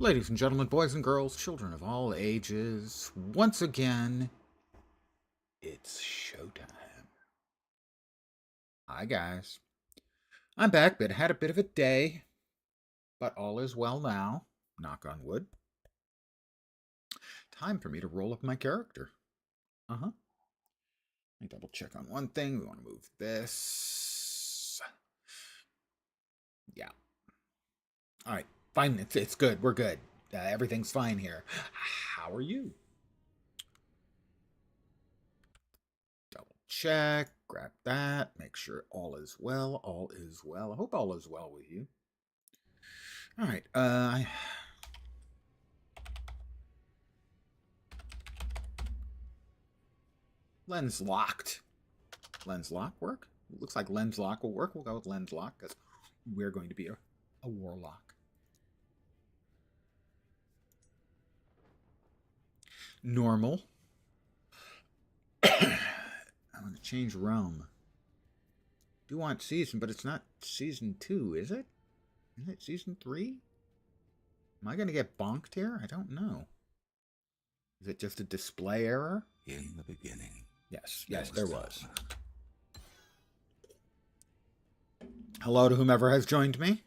Ladies and gentlemen, boys and girls, children of all ages, once again, it's showtime. Hi, guys. I'm back, but had a bit of a day, but all is well now. Knock on wood. Time for me to roll up my character. Let me double check on one thing. We want to move this. Yeah. All right. Fine. It's good. We're good. Everything's fine here. How are you? Double check. Grab that. Make sure all is well. All is well. I hope all is well with you. All right. Lens locked. Lens lock work? It looks like lens lock will work. We'll go with lens lock because we're going to be a warlock. Normal. I'm going to change realm. Do want season, but it's not season 2, is it? Is it season 3? Am I going to get bonked here? I don't know. Is it just a display error? In the beginning. Yes, there was. Hello to whomever has joined me.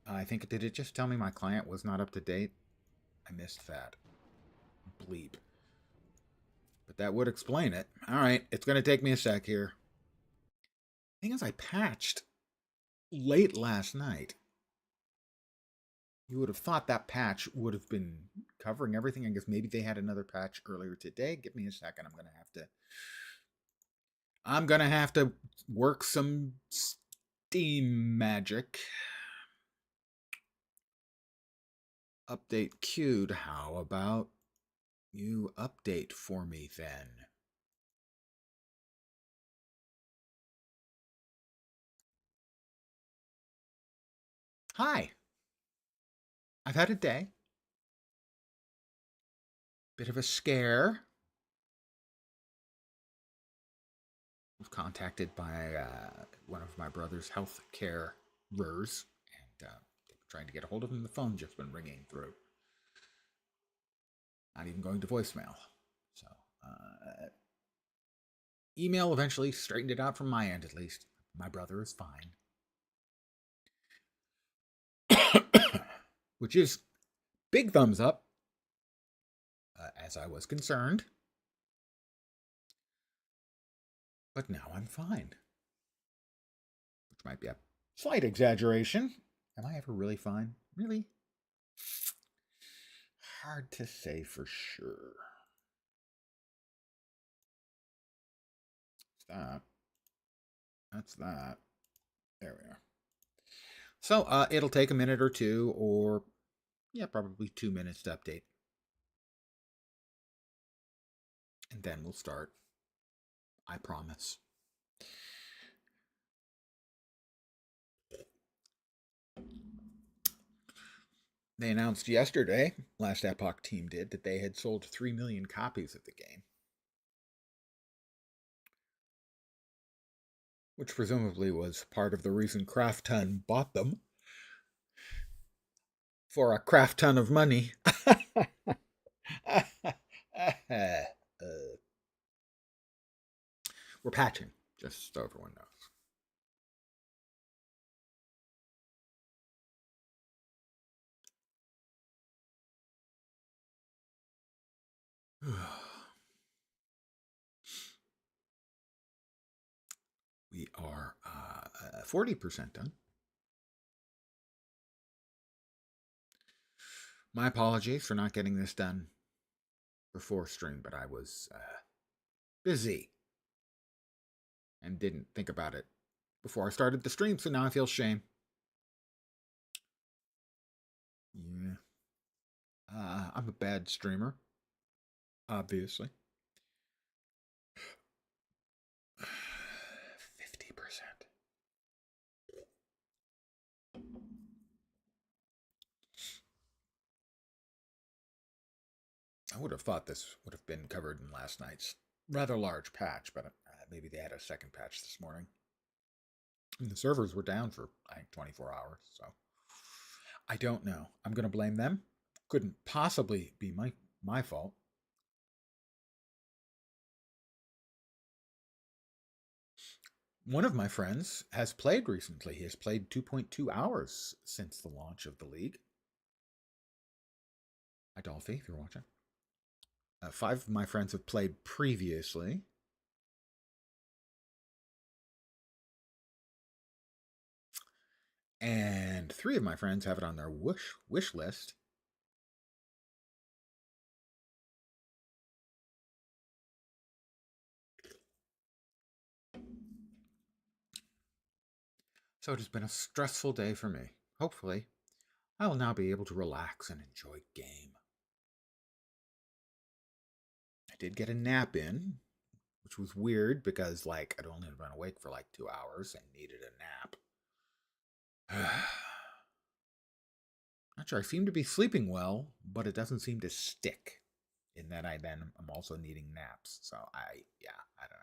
I think, did it just tell me my client was not up to date? I missed that. Bleep. But that would explain it. All right, it's going to take me a sec here. Thing is, I patched late last night. You would have thought that patch would have been covering everything. I guess maybe they had another patch earlier today. Give me a second. I'm going to have to work some Steam magic. Update queued. How about you update for me then? Hi. I've had a day. Bit of a scare. I was contacted by one of my brother's health carers, and trying to get a hold of him. The phone just been ringing through. Not even going to voicemail. So, email eventually straightened it out from my end, at least. My brother is fine. Which is big thumbs up, as I was concerned. But now I'm fine. Which might be a slight exaggeration. Am I ever really fine? Really? Hard to say for sure. That's that. There we are. So it'll take a minute or two, or probably 2 minutes to update. And then we'll start. I promise. They announced yesterday, last Epoch team did, that they had sold 3 million copies of the game. Which presumably was part of the reason Craft Ton bought them. For a craft ton of money. We're patching, just so everyone knows. We are 40% done. My apologies for not getting this done before stream, but I was busy and didn't think about it before I started the stream, so now I feel shame. Yeah. I'm a bad streamer, obviously. 50%. I would have thought this would have been covered in last night's rather large patch, but maybe they had a second patch this morning. And the servers were down for, I think, 24 hours, so I don't know. I'm going to blame them. Couldn't possibly be my fault. One of my friends has played recently. He has played 2.2 hours since the launch of the league. Adolphe, if you're watching. Five of my friends have played previously. And three of my friends have it on their wish list. So it has been a stressful day for me. Hopefully, I will now be able to relax and enjoy game. I did get a nap in, which was weird because like I'd only been awake for like 2 hours and needed a nap. Not sure. I seem to be sleeping well, but it doesn't seem to stick. In that I then am also needing naps. So I don't know.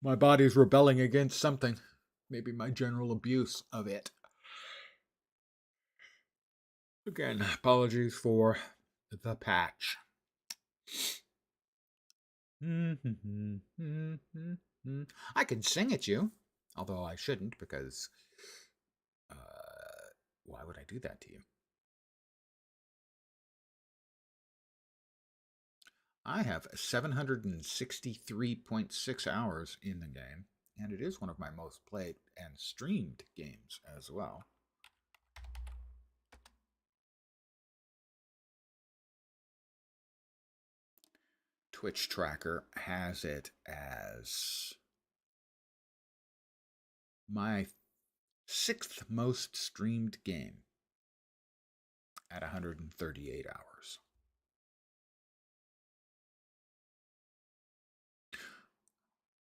My body's rebelling against something. Maybe my general abuse of it. Again, apologies for the patch. I can sing at you, although I shouldn't because why would I do that to you? I have 763.6 hours in the game, and it is one of my most played and streamed games as well. Twitch tracker has it as my 6th most streamed game at 138 hours.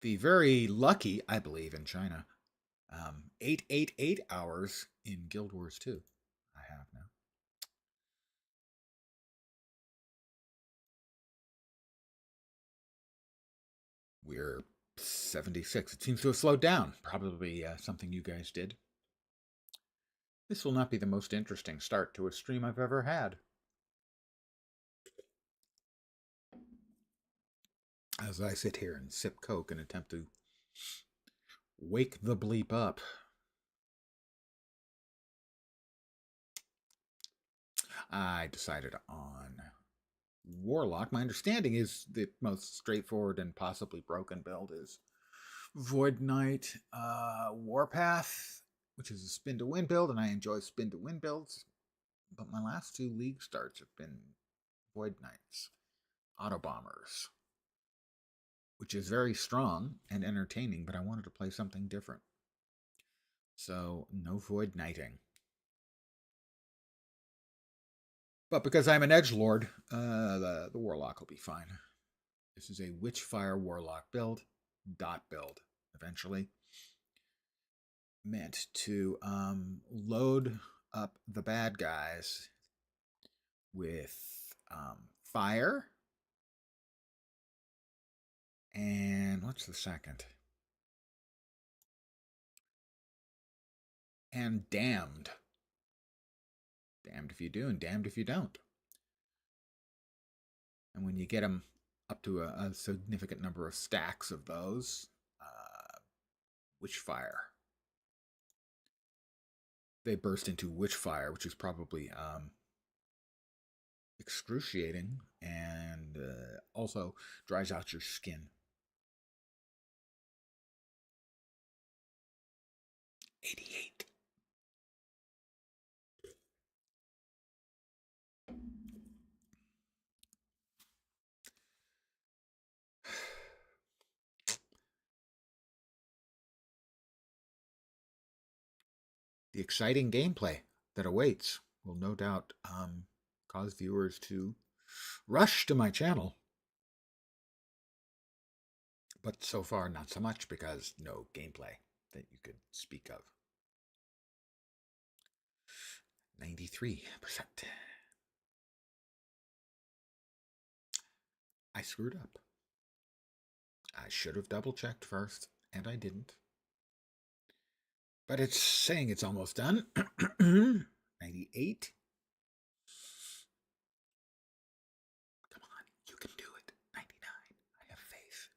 The very lucky, I believe, in China, 888 hours in Guild Wars 2. I have now. We're 76. It seems to have slowed down. Probably something you guys did. This will not be the most interesting start to a stream I've ever had. As I sit here and sip Coke and attempt to wake the bleep up. I decided on Warlock. My understanding is the most straightforward and possibly broken build is Void Knight Warpath, which is a spin to win build, and I enjoy spin to win builds. But my last two league starts have been Void Knights, Auto Bombers, which is very strong and entertaining, but I wanted to play something different. So, no Void Knighting. But because I'm an edgelord, the Warlock will be fine. This is a Witchfire Warlock build, dot build, eventually. Meant to load up the bad guys with fire. And what's the second? And damned. Damned if you do and damned if you don't. And when you get them up to a significant number of stacks of those, Witchfire. They burst into Witchfire, which is probably excruciating and also dries out your skin. 88. The exciting gameplay that awaits will no doubt cause viewers to rush to my channel. But so far, not so much because no gameplay that you could speak of. 93%. I screwed up. I should have double checked first, and I didn't. But it's saying it's almost done. 98. Come on, you can do it. 99. I have faith.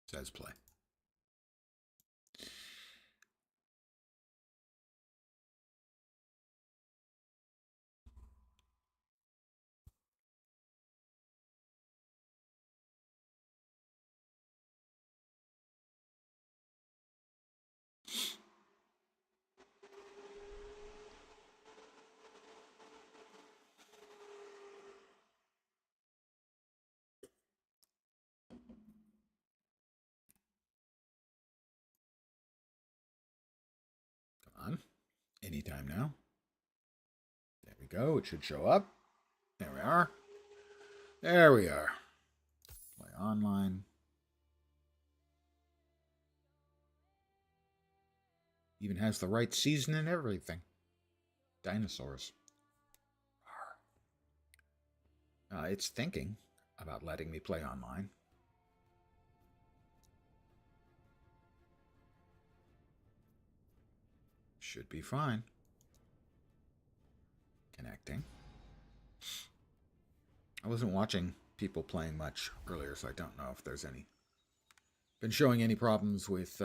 Says play. Come on. Anytime now. There we go. It should show up. There we are. There we are. Play online. Even has the right season and everything. Dinosaurs. It's thinking about letting me play online. Should be fine. Connecting. I wasn't watching people playing much earlier, so I don't know if there's any... been showing any problems with...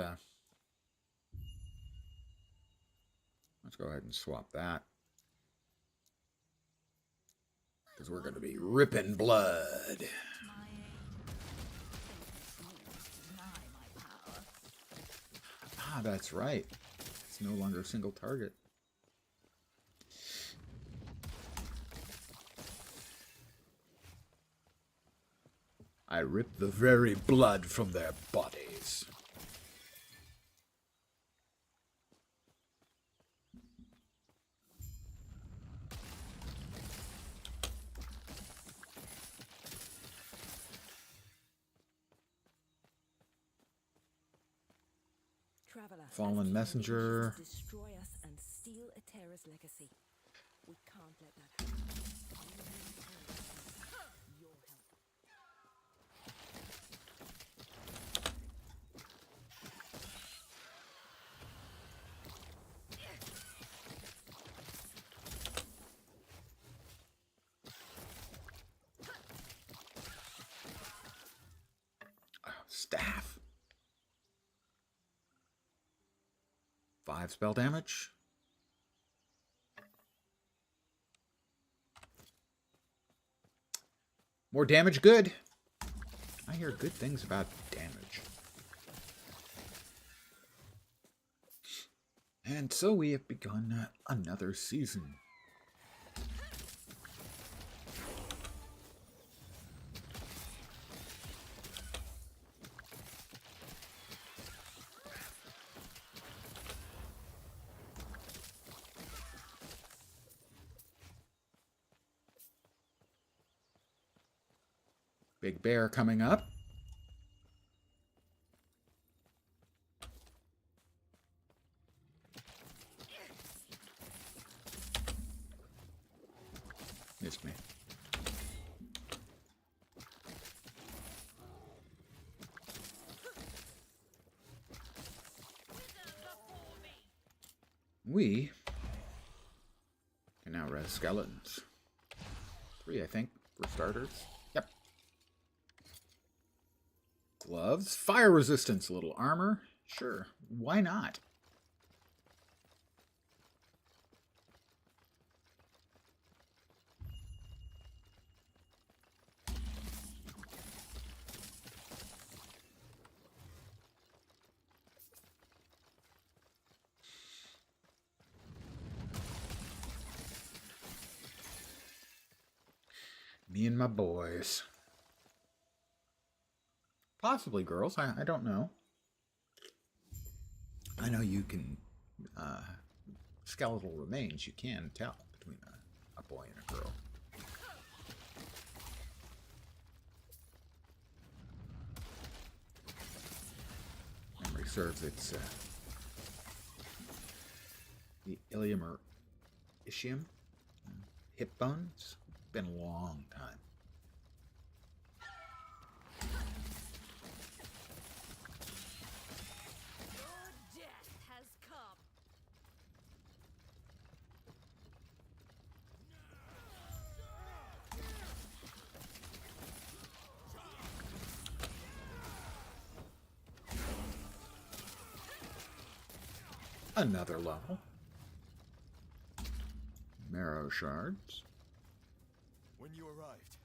Let's go ahead and swap that. Because we're going to be ripping blood. Ah, that's right. It's no longer a single target. I rip the very blood from their bodies. Fallen messenger. Destroy us and steal Atera's legacy. We can't let that happen. Your help. Staff. 5 spell damage. More damage, good. I hear good things about damage. And so we have begun another season. Big bear coming up. Missed me. We can now res skeletons. 3, I think, for starters. Yep. Gloves. Fire resistance. A little armor. Sure. Why not? Me and my boys. Possibly girls. I don't know. I know you can... skeletal remains, you can tell between a boy and a girl. Memory serves, it's the ilium or ischium. hip bones. Been a long time. Your death has come. Another level. Marrow shards. When you arrived,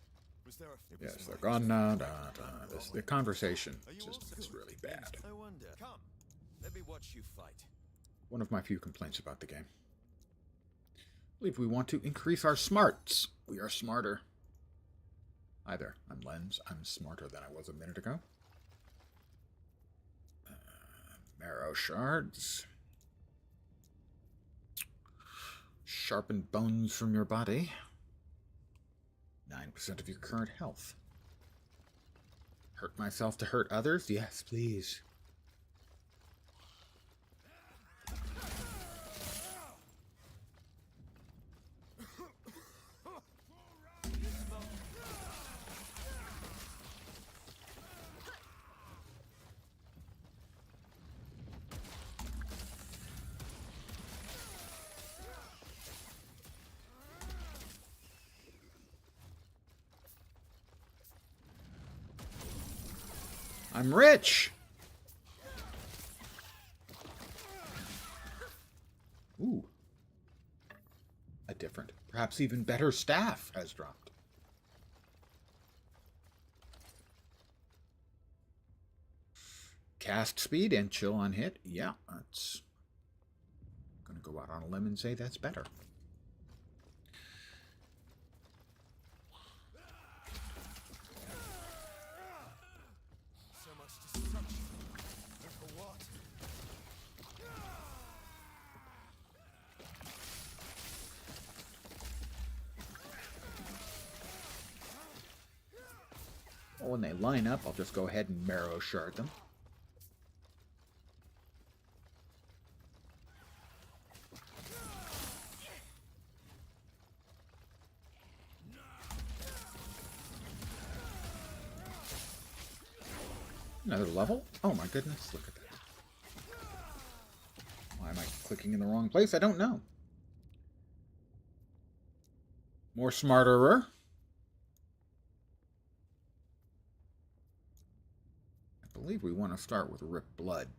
was there a... Yes, they're gone now. The conversation just is really bad. I wonder. Come, let me watch you fight. One of my few complaints about the game. I believe we want to increase our smarts. We are smarter. Hi there, I'm Lens. I'm smarter than I was a minute ago. Marrow shards. Sharpened bones from your body. 9% of your current health. Hurt myself to hurt others? Yes, please. I'm rich! Ooh. A different, perhaps even better staff has dropped. Cast speed and chill on hit. Yeah, that's... gonna go out on a limb and say that's better. When they line up, I'll just go ahead and marrow shard them. Another level? Oh my goodness, look at that. Why am I clicking in the wrong place? I don't know. More smarterer. I believe we want to start with Rip Blood.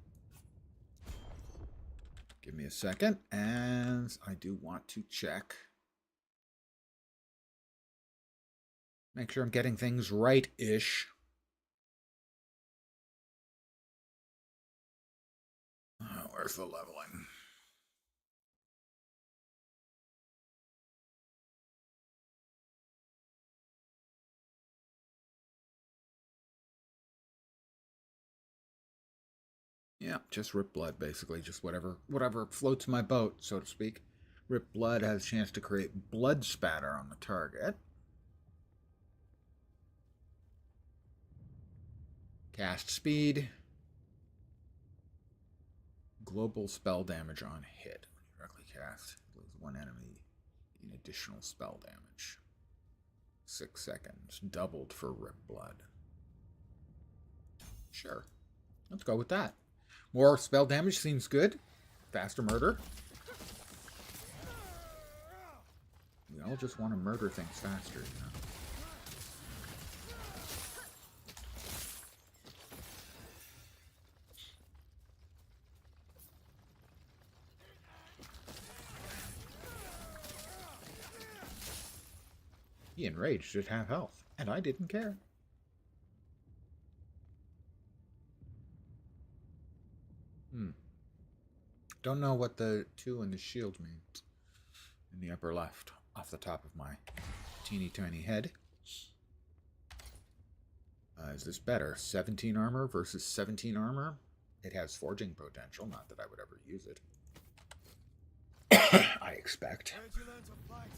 Give me a second, and I do want to check. Make sure I'm getting things right-ish. Oh, where's the leveling? Yeah, just Rip Blood, basically. Just whatever floats my boat, so to speak. Rip Blood has a chance to create blood spatter on the target. Cast speed. Global spell damage on hit. When you directly cast, lose one enemy in additional spell damage. 6 seconds. Doubled for Rip Blood. Sure. Let's go with that. More spell damage seems good. Faster murder. We all just want to murder things faster, you know. He enraged at half health, and I didn't care. Don't know what the 2 and the shield means in the upper left, off the top of my teeny tiny head. Is this better? 17 armor versus 17 armor? It has forging potential, not that I would ever use it. I expect. Where'd you learn to fight?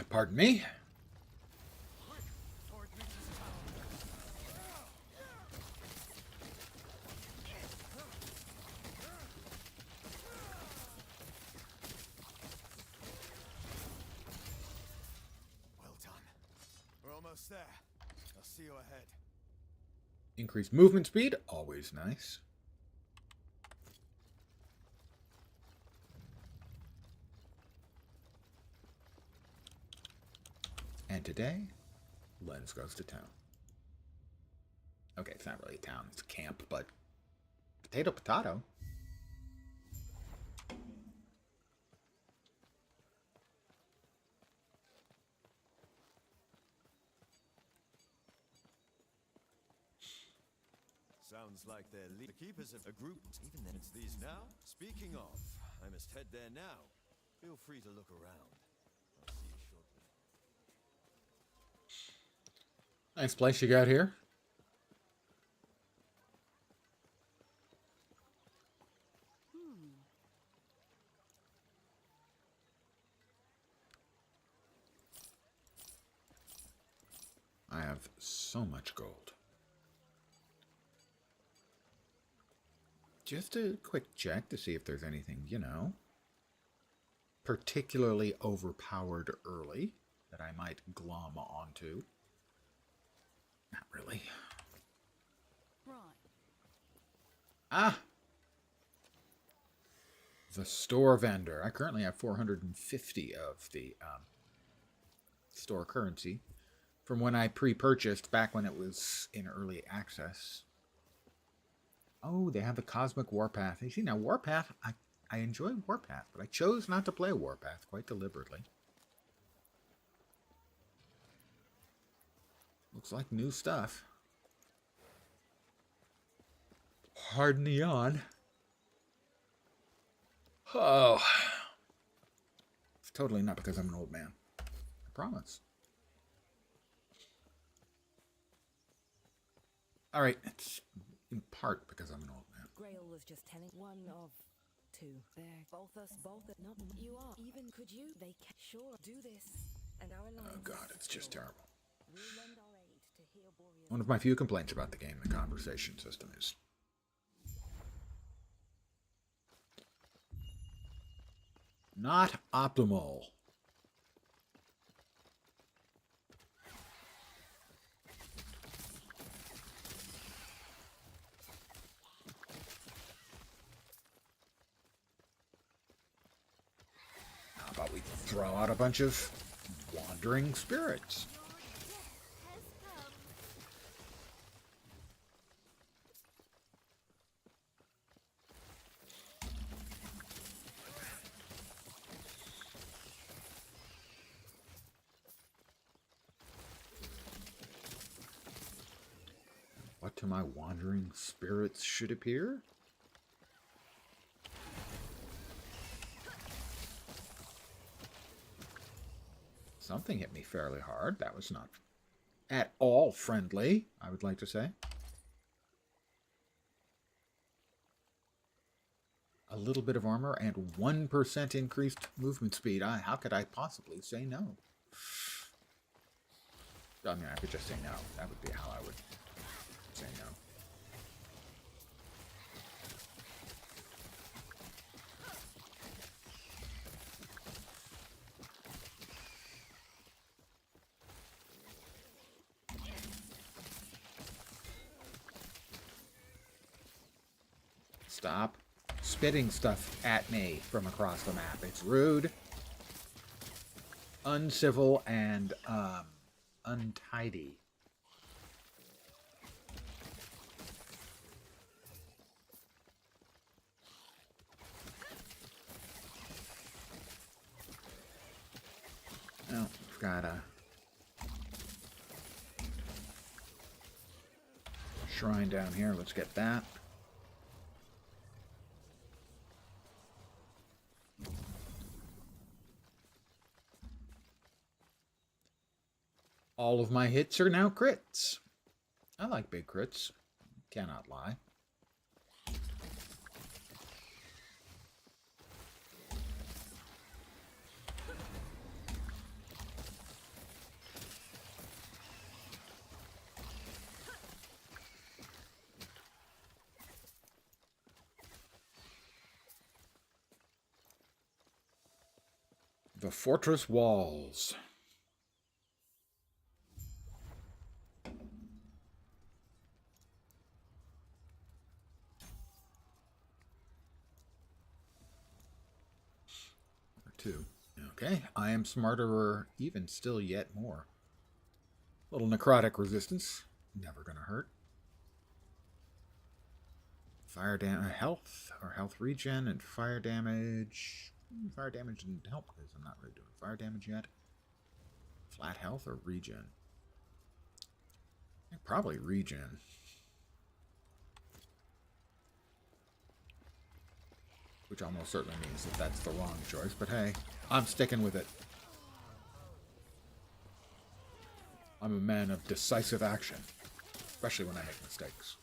Pardon me? Almost there. I'll see you ahead. Increased movement speed, always nice. And today, Lens goes to town. Okay, it's not really a town, it's a camp, but potato, potato. Sounds like they're the keepers of a group. Even then, it's these now. Speaking of, I must head there now. Feel free to look around. I'll see you shortly. Nice place you got here. I have so much gold. Just a quick check to see if there's anything, you know, particularly overpowered early that I might glom onto. Not really. Right. Ah! The store vendor. I currently have 450 of the store currency from when I pre-purchased back when it was in early access. Oh, they have the Cosmic Warpath. You see, now Warpath, I enjoy Warpath, but I chose not to play Warpath quite deliberately. Looks like new stuff. Pardon the yawn. Oh. It's totally not because I'm an old man. I promise. Alright, it's in part because I'm an old man. Grail was just telling one of two. There, both us, not you are. Even could you? They can sure do this. And our alliance. Oh god, it's just terrible. We'll lend our aid to heal Boreas. One of my few complaints about the game, the conversation system is not optimal. How about we throw out a bunch of wandering spirits? What to my wandering spirits should appear? Something hit me fairly hard. That was not at all friendly, I would like to say. A little bit of armor and 1% increased movement speed. How could I possibly say no? I mean, I could just say no. That would be how I would say no. Stop spitting stuff at me from across the map. It's rude, uncivil, and untidy. Oh, we've got a shrine down here. Let's get that. All of my hits are now crits. I like big crits. Cannot lie. The fortress walls. Okay, I am smarter, even still yet more. Little necrotic resistance, never gonna hurt. Fire damage, health, or health regen, and fire damage. Fire damage didn't help because I'm not really doing fire damage yet. Flat health or regen? Probably regen. Which almost certainly means that that's the wrong choice, but hey, I'm sticking with it. I'm a man of decisive action, especially when I make mistakes.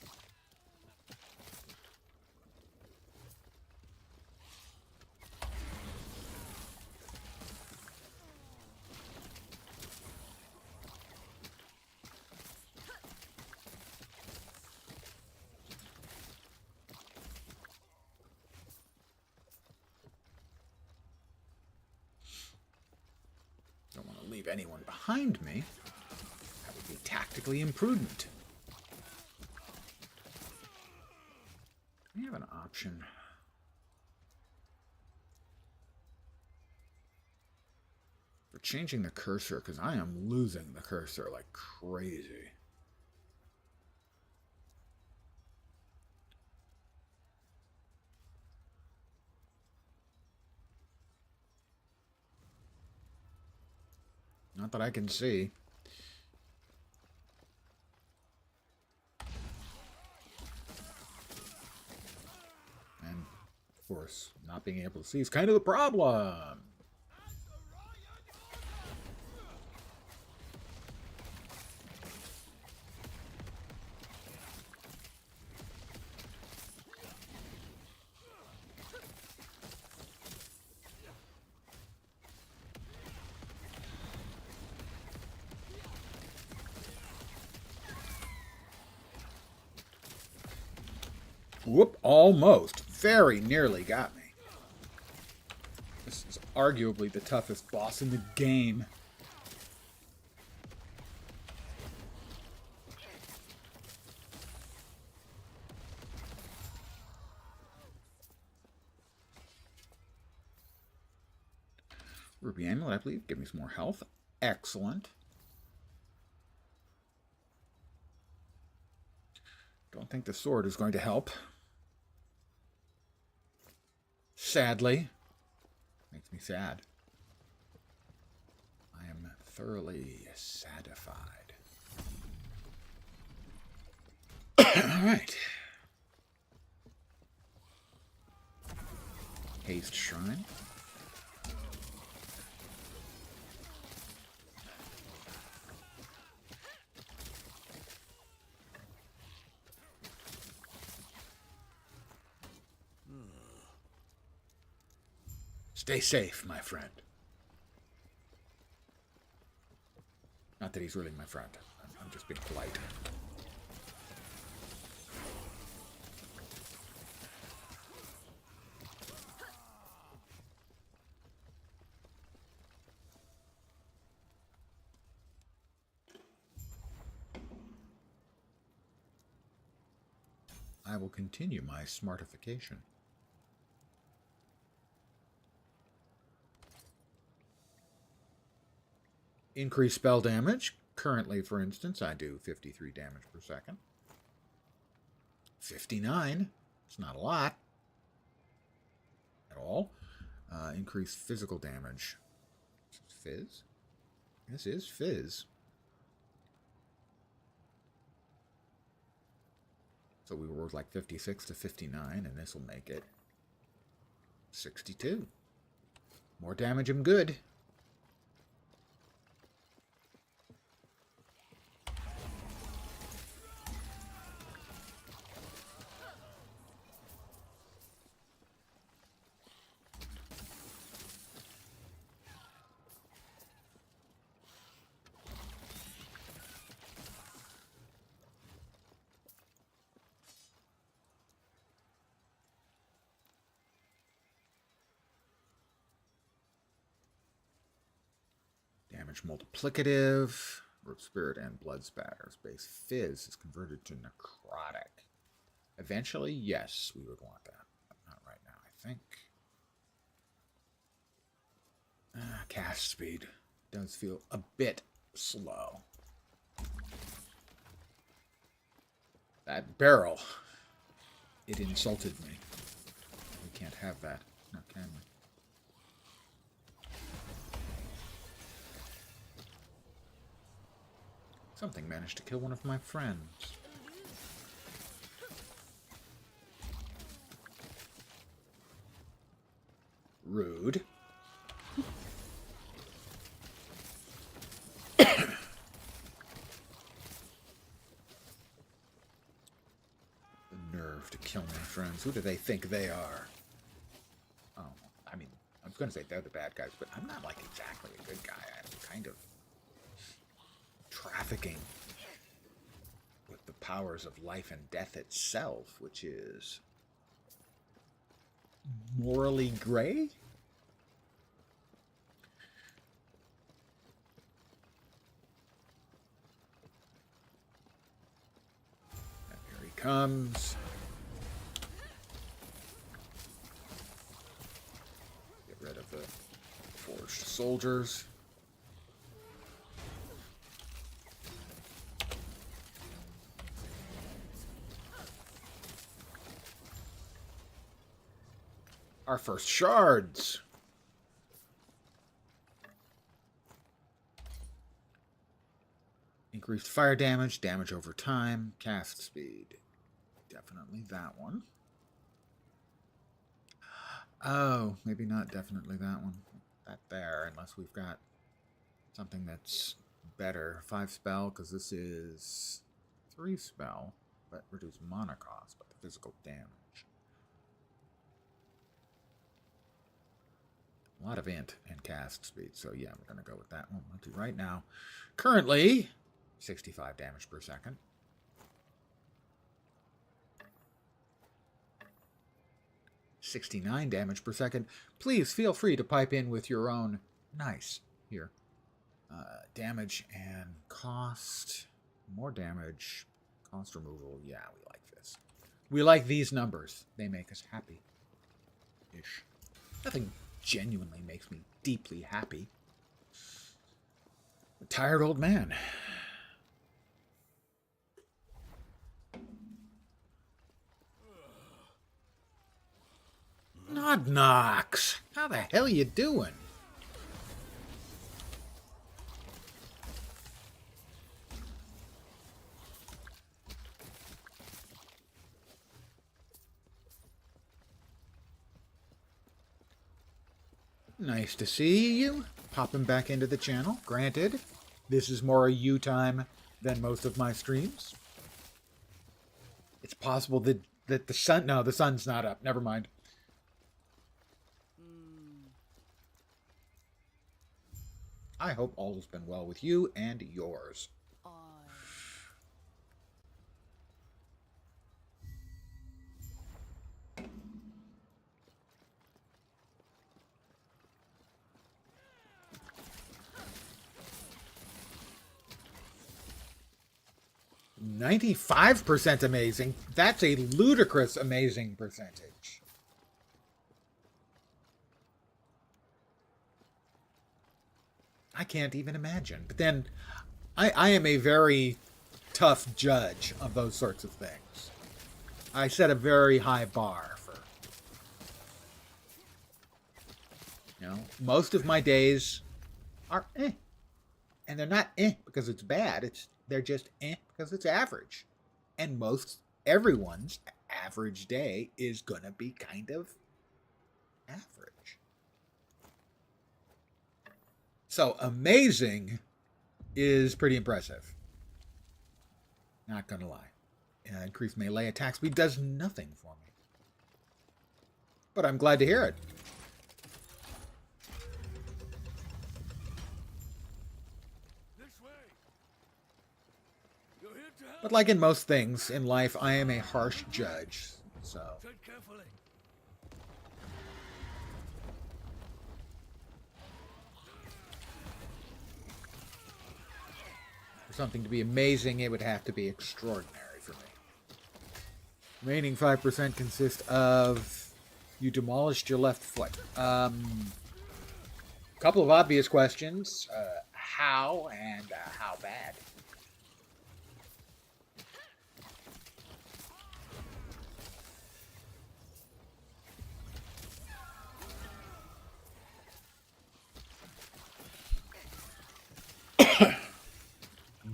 Don't want to leave anyone behind me. That would be tactically imprudent. Do we have an option? For changing the cursor, because I am losing the cursor like crazy. Not that I can see. And, of course, not being able to see is kind of the problem. Whoop, almost. Very nearly got me. This is arguably the toughest boss in the game. Ruby Amulet, I believe. Give me some more health. Excellent. Don't think the sword is going to help. Sadly. Makes me sad. I am thoroughly sadified. Alright. Haste Shrine. Stay safe, my friend. Not that he's really my friend. I'm just being polite. I will continue my smartification. Increase spell damage. Currently, for instance, I do 53 damage per second. 59. It's not a lot. At all. Increase physical damage. Fizz? This is Fizz. So we were like 56 to 59, and this will make it 62. More damage I'm good. Damage multiplicative. Root Spirit and Blood Spatters. Base Fizz is converted to necrotic. Eventually, yes, we would want that. But not right now, I think. Cast speed does feel a bit slow. That barrel, it insulted me. We can't have that. No, can we? Something managed to kill one of my friends. Rude. The nerve to kill my friends. Who do they think they are? Oh, I mean, I was going to say they're the bad guys, but I'm not like exactly a good guy. I'm kind of trafficking with the powers of life and death itself, which is morally gray? And here he comes. Get rid of the forged soldiers. Our first shards. Increased fire damage, damage over time, cast speed. Definitely that one. Oh, maybe not definitely that one. That there, unless we've got something that's better. 5 spell, because this is 3 spell, but reduce mana cost, but the physical damage. A lot of int and cast speed, so yeah, we're going to go with that one. We'll do right now. Currently, 65 damage per second. $69 damage per second. Please feel free to pipe in with your own nice here. Damage and cost. More damage. Cost removal. Yeah, we like this. We like these numbers. They make us happy-ish. Nothing genuinely makes me deeply happy. A tired old man. Nod Knox, how the hell you doing? Nice to see you. Popping back into the channel. Granted, this is more a you time than most of my streams. It's possible that the sun... No, the sun's not up. Never mind. I hope all has been well with you and yours. 95% amazing. That's a ludicrous amazing percentage. I can't even imagine. But then, I am a very tough judge of those sorts of things. I set a very high bar for... You know, most of my days are eh. And they're not eh because it's bad. They're just eh because it's average. And everyone's average day is going to be kind of average. So amazing is pretty impressive. Not going to lie. Increased melee attack speed does nothing for me. But I'm glad to hear it. But like in most things in life, I am a harsh judge, so... For something to be amazing, it would have to be extraordinary for me. Remaining 5% consist of... You demolished your left foot. Couple of obvious questions. How and how bad?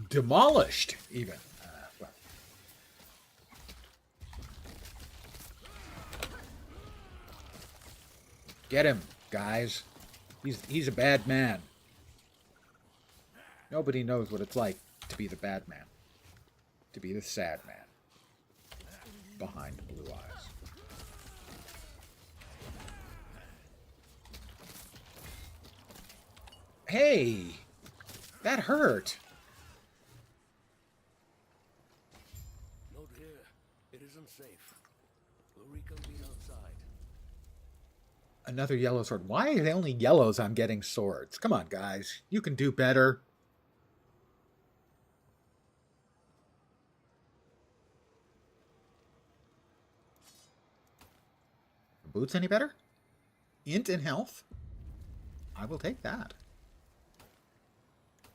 Demolished, even. Well. Get him, guys. He's a bad man. Nobody knows what it's like to be the bad man. To be the sad man. Behind blue eyes. Hey! That hurt! Note here, it isn't safe. We'll reconvene outside. Another yellow sword. Why are they only yellows I'm getting swords? Come on, guys. You can do better. Boots any better? Int and health? I will take that.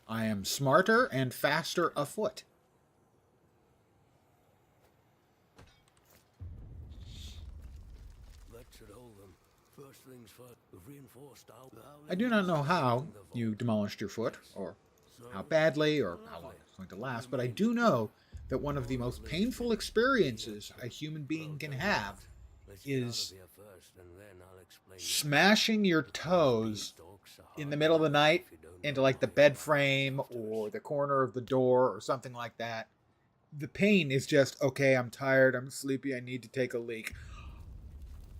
I am smarter and faster afoot. That should hold them. First things first, we've reinforced our... I do not know how you demolished your foot, or how badly, or how long it's going to last, but I do know that one of the most painful experiences a human being can have is smashing your toes in the middle of the night into like the bed frame or the corner of the door or something like that. The pain is just, okay, I'm tired, I'm sleepy, I need to take a leak.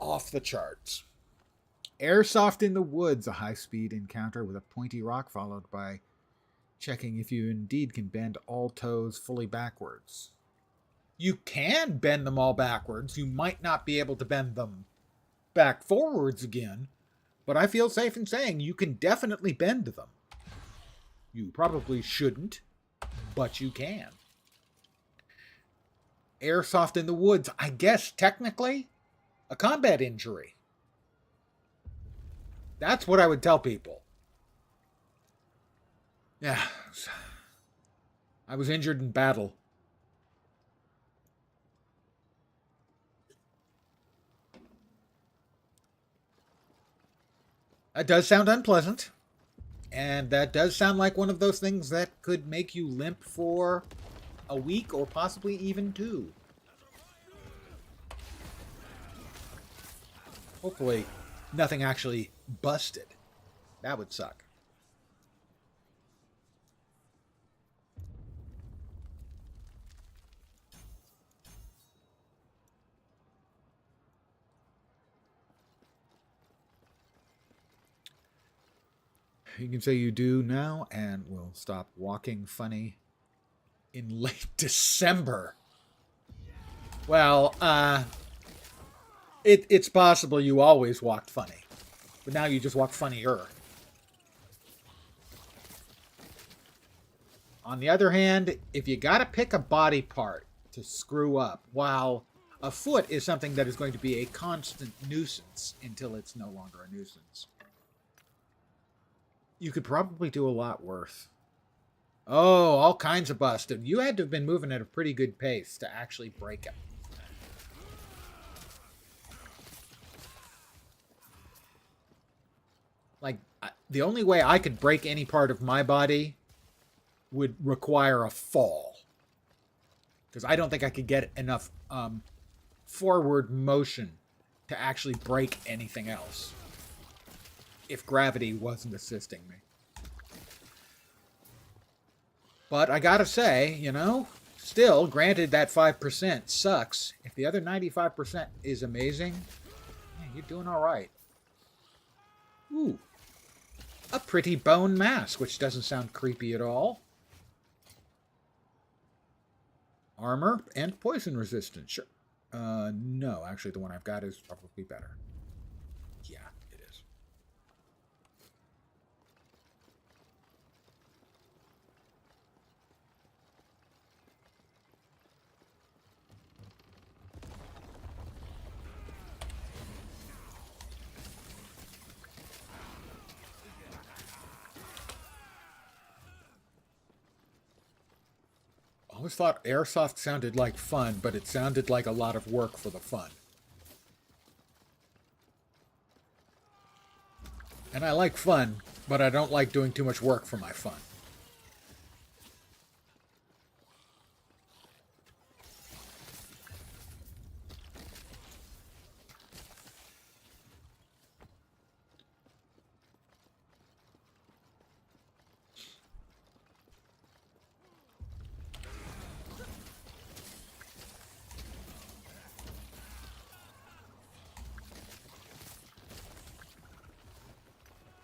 Off the charts. Airsoft in the Woods, a high-speed encounter with a pointy rock followed by checking if you indeed can bend all toes fully backwards. You can bend them all backwards. You might not be able to bend them back forwards again, but I feel safe in saying you can definitely bend them. You probably shouldn't, but you can. Airsoft in the Woods, I guess technically a combat injury. That's what I would tell people. Yeah, I was injured in battle. That does sound unpleasant. And that does sound like one of those things that could make you limp for a week or possibly even 2. Hopefully, nothing actually busted. That would suck. You can say you do now, and we'll stop walking funny in late December. Well, it's possible you always walked funny, but now you just walk funnier. On the other hand, if you gotta pick a body part to screw up, while a foot is something that is going to be a constant nuisance until it's no longer a nuisance, you could probably do a lot worse. Oh, all kinds of busted. You had to have been moving at a pretty good pace to actually break it. Like, the only way I could break any part of my body would require a fall. Because I don't think I could get enough forward motion to actually break anything else if gravity wasn't assisting me. But I gotta say, you know, still, granted that 5% sucks. If the other 95% is amazing, yeah, you're doing all right. Ooh. A pretty bone mask, which doesn't sound creepy at all. Armor and poison resistance. Sure. No, actually the one I've got is probably better. Yeah, it is. always thought airsoft sounded like fun, but it sounded like a lot of work for the fun. And I like fun, but I don't like doing too much work for my fun.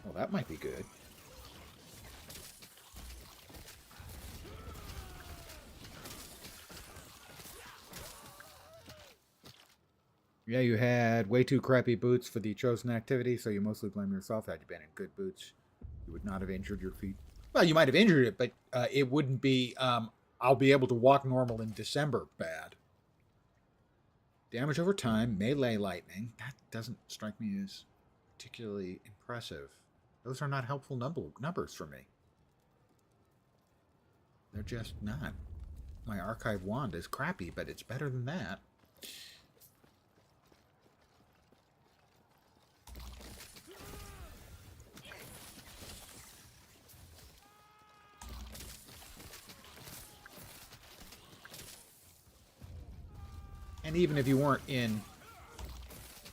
Well, that might be good. Yeah, you had way too crappy boots for the chosen activity, so you mostly blame yourself. Had you been in good boots, you would not have injured your feet. Well, you might have injured it, but it wouldn't be, I'll be able to walk normal in December bad. Damage over time, melee lightning. That doesn't strike me as particularly impressive. Those are not helpful numbers for me. They're just not. My archive wand is crappy, but it's better than that. And even if you weren't in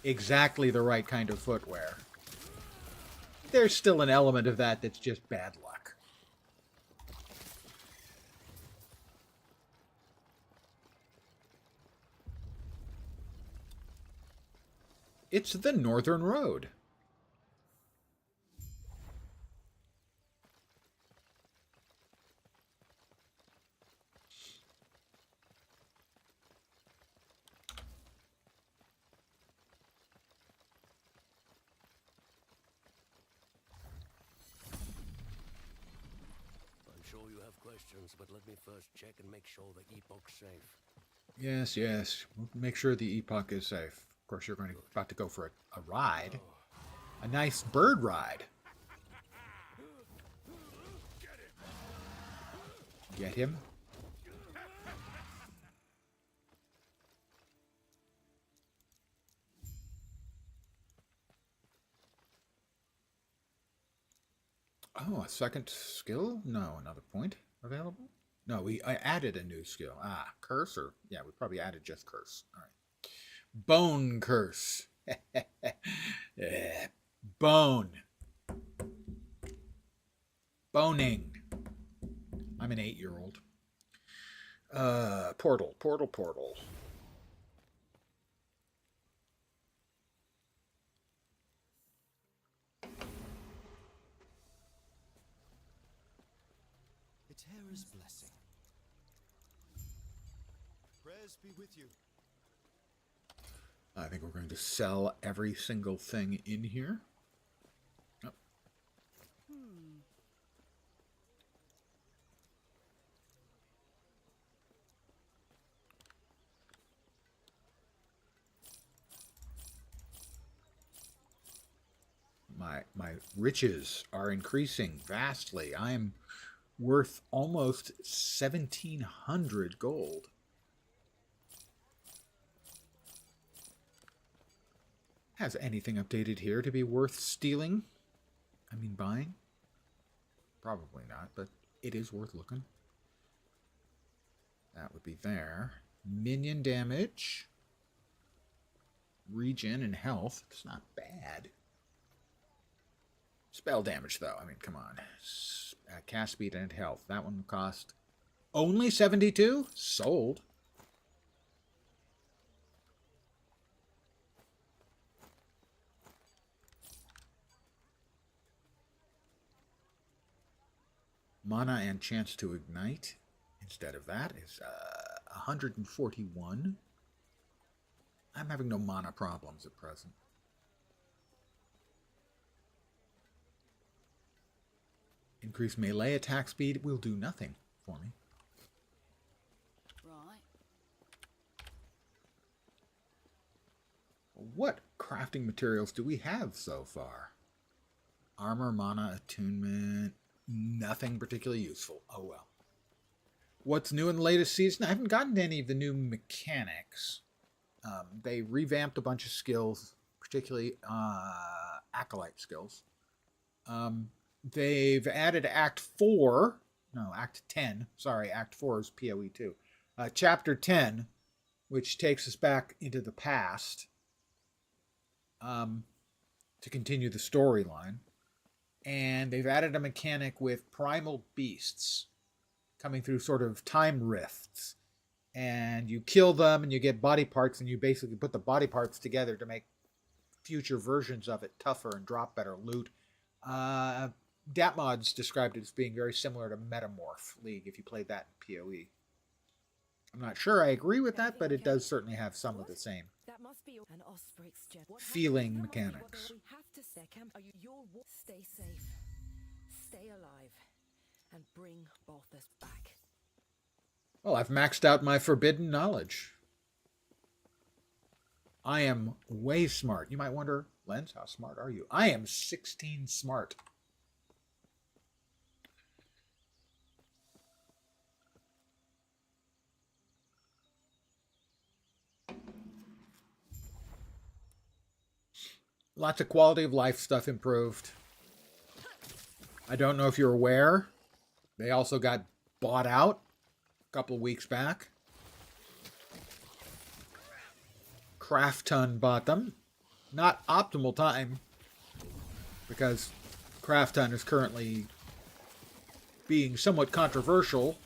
exactly the right kind of footwear, there's still an element of that that's just bad luck. It's the Northern Road. Questions, but let me first check and make sure the Epoch's safe. Yes, yes. We'll make sure the Epoch is safe. Of course, you're about to go for a ride. A nice bird ride. Get him? Oh, a second skill? No, another point available? No, I added a new skill. Ah, curse or... Yeah, we probably added just curse. All right. Bone curse. Bone. Boning. I'm an 8-year-old. Portal. Terra's blessing. Prayers be with you. I think we're going to sell every single thing in here. Oh. My riches are increasing vastly. I am worth almost 1,700 gold. Has anything updated here to be worth stealing? I mean, buying? Probably not, but it is worth looking. That would be there. Minion damage. Regen and health. It's not bad. Spell damage, though. I mean, come on. Cast speed and health. That one cost only 72? Sold. Mana and chance to ignite. Instead of that is 141. I'm having no mana problems at present. Increased melee attack speed will do nothing for me. Right. What crafting materials do we have so far? Armor, mana, attunement, nothing particularly useful. Oh well. what's new in the latest season? I haven't gotten to any of the new mechanics. They revamped a bunch of skills, particularly acolyte skills. They've added Act 4. No, Act 10. Sorry, Act 4 is PoE 2. Chapter 10, which takes us back into the past to continue the storyline. And they've added a mechanic with primal beasts coming through sort of time rifts. And you kill them and you get body parts, and you basically put the body parts together to make future versions of it tougher and drop better loot. Datmods described it as being very similar to Metamorph League if you played that in PoE. I'm not sure I agree with that, but it does certainly have some of the same That must be an Osprey's jet. What feeling happened? mechanics. We have to stay camp. Are you your stay safe, stay alive, and bring Balthus back. Well, I've maxed out my forbidden knowledge. I am way smart. You might wonder, Lens, how smart are you? I am 16 smart. Lots of quality of life stuff improved. I don't know if you're aware, they also got bought out a couple of weeks back. Krafton bought them. Not optimal time, because Krafton is currently being somewhat controversial.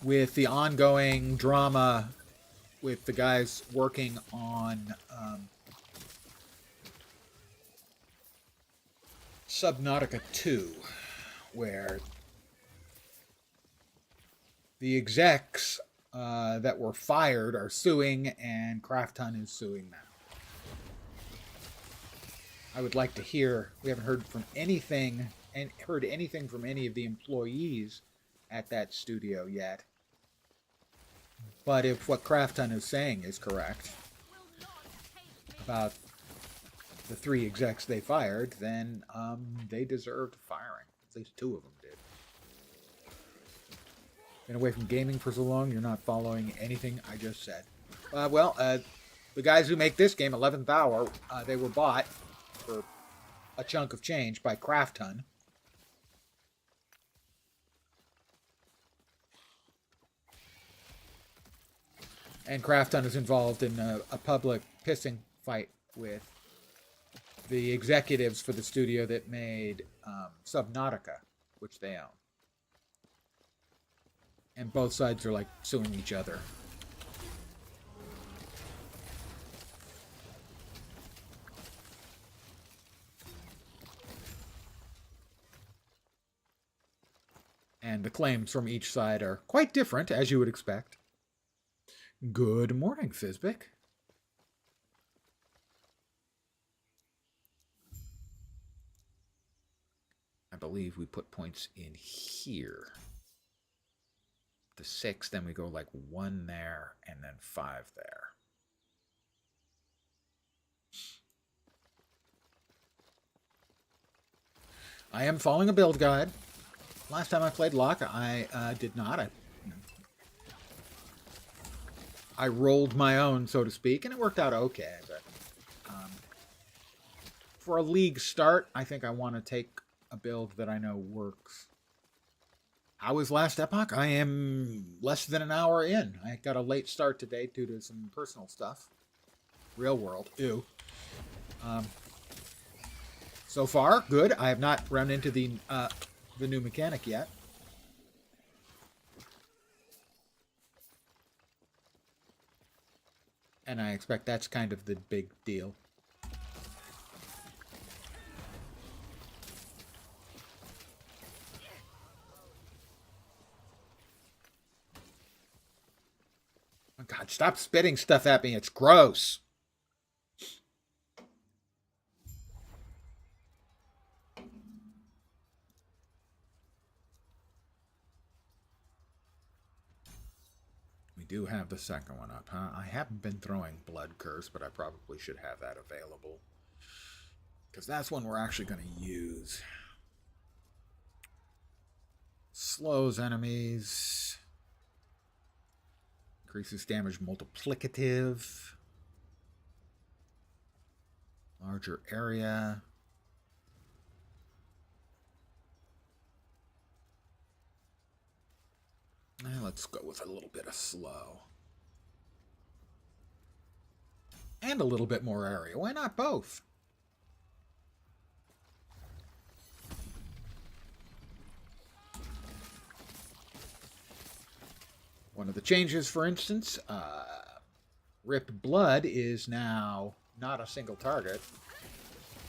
With the ongoing drama with the guys working on Subnautica 2, where the execs that were fired are suing, and Krafton is suing now. I would like to hear. We haven't heard from anything and heard anything from any of the employees at that studio yet. But if what Krafton is saying is correct about the 3 execs they fired, then they deserved firing. At least 2 of them did. Been away from gaming for so long, you're not following anything I just said. The guys who make this game, 11th Hour, they were bought for a chunk of change by Krafton. And Krafton is involved in a public pissing fight with the executives for the studio that made Subnautica, which they own. And both sides are like suing each other. And the claims from each side are quite different, as you would expect. Good morning, Fizbic. I believe we put points in here. The 6, then we go like 1 there, and then 5 there. I am following a build guide. Last time I played Locke, I did not. I rolled my own, so to speak, and it worked out okay. But for a league start, I think I want to take a build that I know works. How was last Epoch? I am less than an hour in. I got a late start today due to some personal stuff. Real world. Ew. So far, good. I have not run into the new mechanic yet. And I expect that's kind of the big deal. Oh God, stop spitting stuff at me. It's gross. We do have the second one up, huh? I haven't been throwing Blood Curse, but I probably should have that available. Because that's one we're actually going to use. Slows enemies. Increases damage multiplicative. Larger area. Let's go with a little bit of slow. And a little bit more area. Why not both? One of the changes, for instance, Ripped Blood is now not a single target.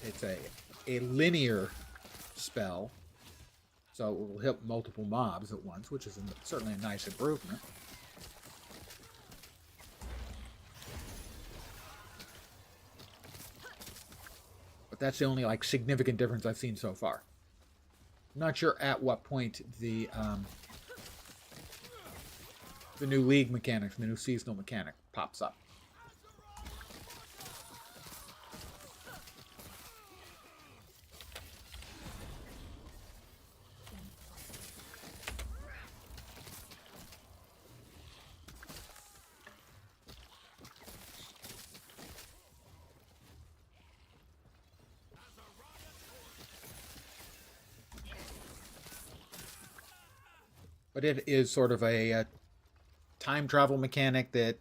It's a linear spell. So it will hit multiple mobs at once, which is certainly a nice improvement. But that's the only significant difference I've seen so far. I'm not sure at what point the new league mechanic, the new seasonal mechanic, pops up. But it is sort of a time travel mechanic that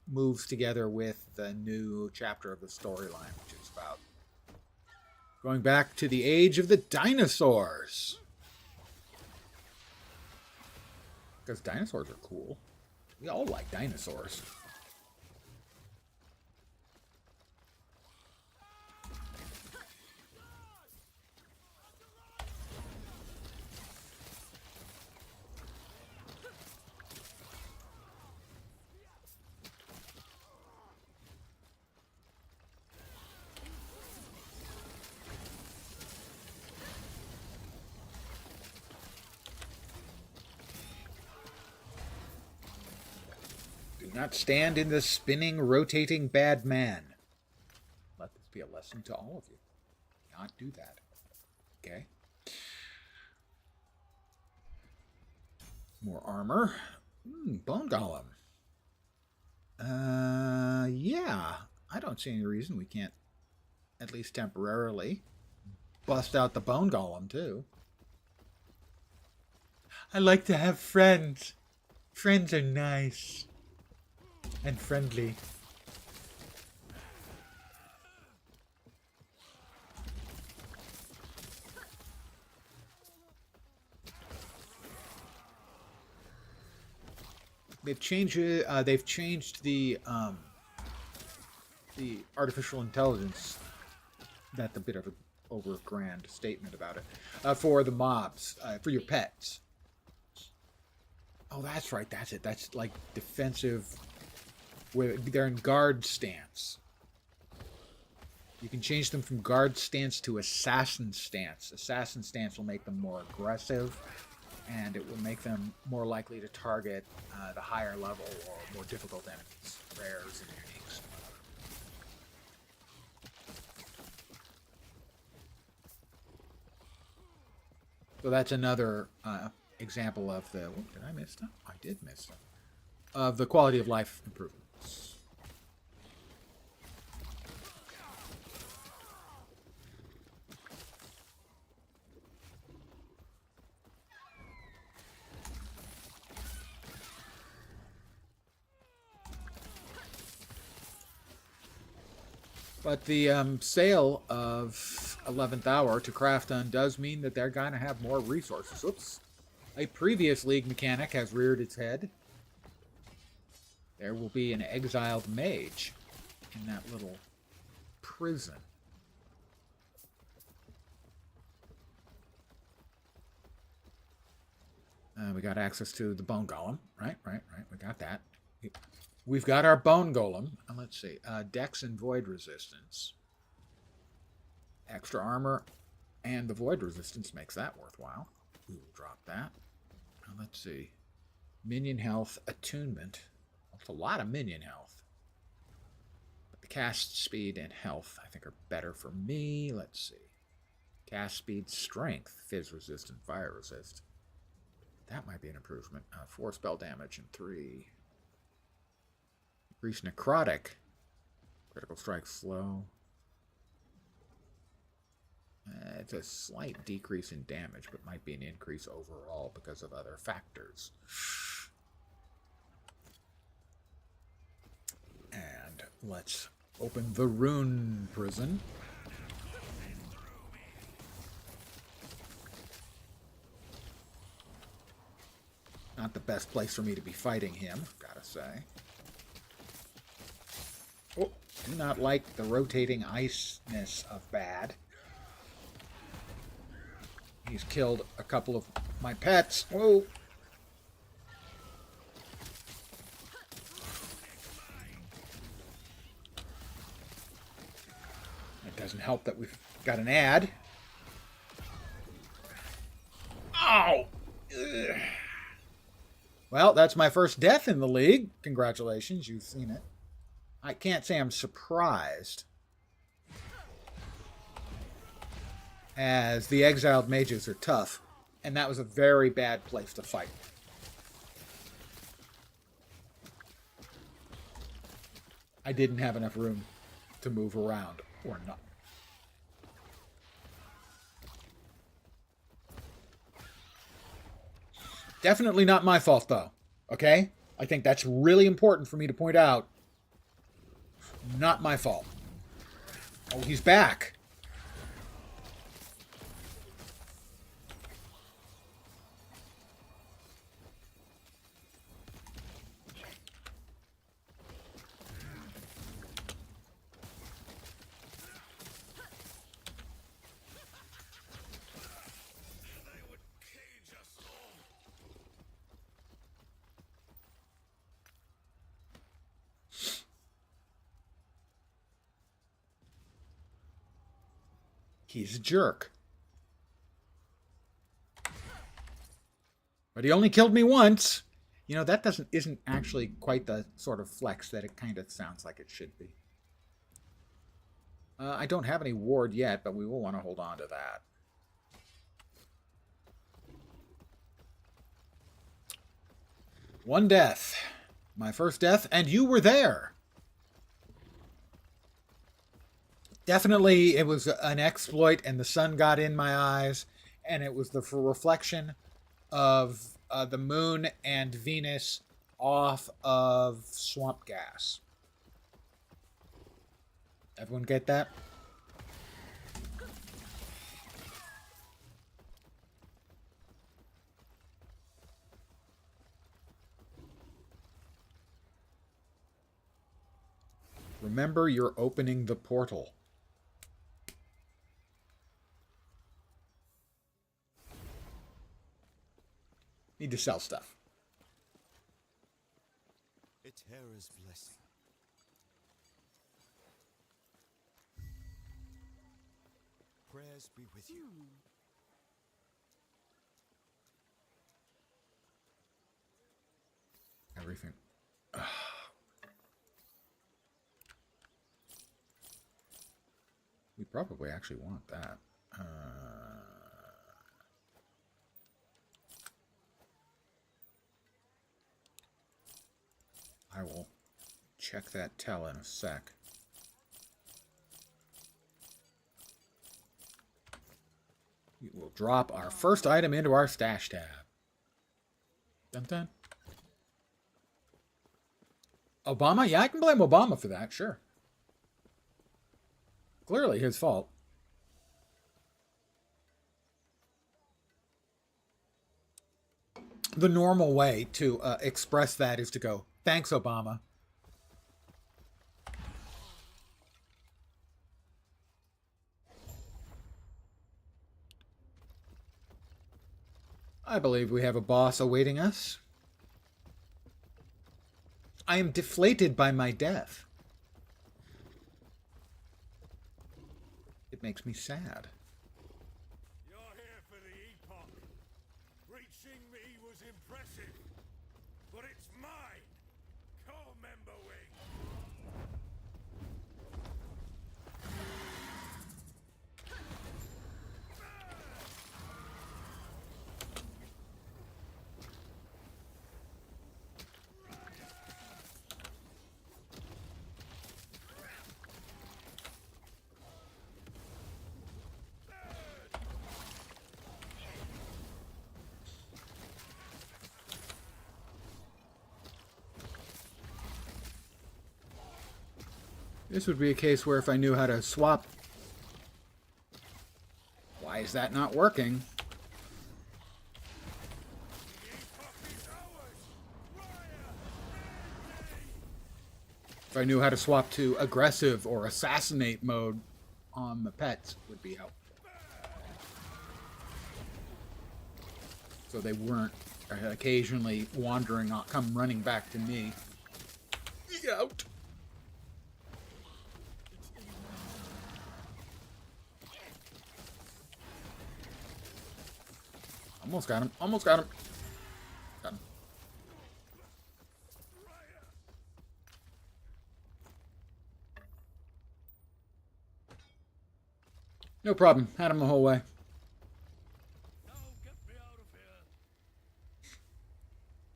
moves together with the new chapter of the storyline, which is about going back to the age of the dinosaurs. Because dinosaurs are cool. We all like dinosaurs. Not stand in the spinning, rotating bad man. Let this be a lesson to all of you. Not do that. Okay? More armor. Bone Golem. Yeah. I don't see any reason we can't, at least temporarily, bust out the Bone Golem, too. I like to have friends. Friends are nice. And friendly. They've changed the artificial intelligence. That's a bit of an over grand statement about it. For the mobs, for your pets. Oh, that's right. That's it. That's like defensive. Where they're in guard stance. You can change them from guard stance to assassin stance. Assassin stance will make them more aggressive, and it will make them more likely to target the higher level or more difficult enemies, rares and uniques. So that's another example of the... Oh, did I miss them? I did miss them. Of the quality of life improvements. But the sale of 11th Hour to Krafton does mean that they're going to have more resources. Oops. A previous League mechanic has reared its head. There will be an exiled mage in that little prison. We got access to the Bone Golem. Right. We got that. We've got our Bone Golem. Let's see. Dex and Void Resistance. Extra armor and the Void Resistance makes that worthwhile. We will drop that. Let's see. Minion health, attunement. That's a lot of minion health. But Cast speed and health, I think, are better for me. Let's see. Cast speed, strength, fizz resistant, fire resist. That might be an improvement. 4 spell damage and 3. Increase necrotic. Critical strike slow. It's a slight decrease in damage, but might be an increase overall because of other factors. And let's open the rune prison. Not the best place for me to be fighting him, gotta say. Oh, do not like the rotating iceness of bad. He's killed a couple of my pets. Whoa! It doesn't help that we've got an ad. Ow! Ugh. Well, that's my first death in the league. Congratulations, you've seen it. I can't say I'm surprised, as the exiled mages are tough, and that was a very bad place to fight. I didn't have enough room to move around, or not. Definitely not my fault, though. Okay? I think that's really important for me to point out. Not my fault. Oh, he's back. He's a jerk. But he only killed me once. You know, that isn't actually quite the sort of flex that it kind of sounds like it should be. I don't have any ward yet, but we will want to hold on to that. One death. My first death, and you were there. Definitely, it was an exploit, and the sun got in my eyes, and it was the reflection of the moon and Venus off of swamp gas. Everyone get that? Remember, you're opening the portal. Need to sell stuff. Eterra's blessing. Prayers be with you. Everything. We probably actually want that. I will check that tell in a sec. We will drop our first item into our stash tab. Dun dun. Obama? Yeah, I can blame Obama for that, sure. Clearly his fault. The normal way to express that is to go, thanks, Obama. I believe we have a boss awaiting us. I am deflated by my death. It makes me sad. You're here for the Epoch. Reaching me was impressive, but it's mine. Co-member wing. This would be a case where if I knew how to swap... Why is that not working? If I knew how to swap to aggressive or assassinate mode on the pets, would be helpful. So they weren't occasionally wandering, come running back to me. Out. Almost got him. Almost got him. Got him. No problem. Had him the whole way.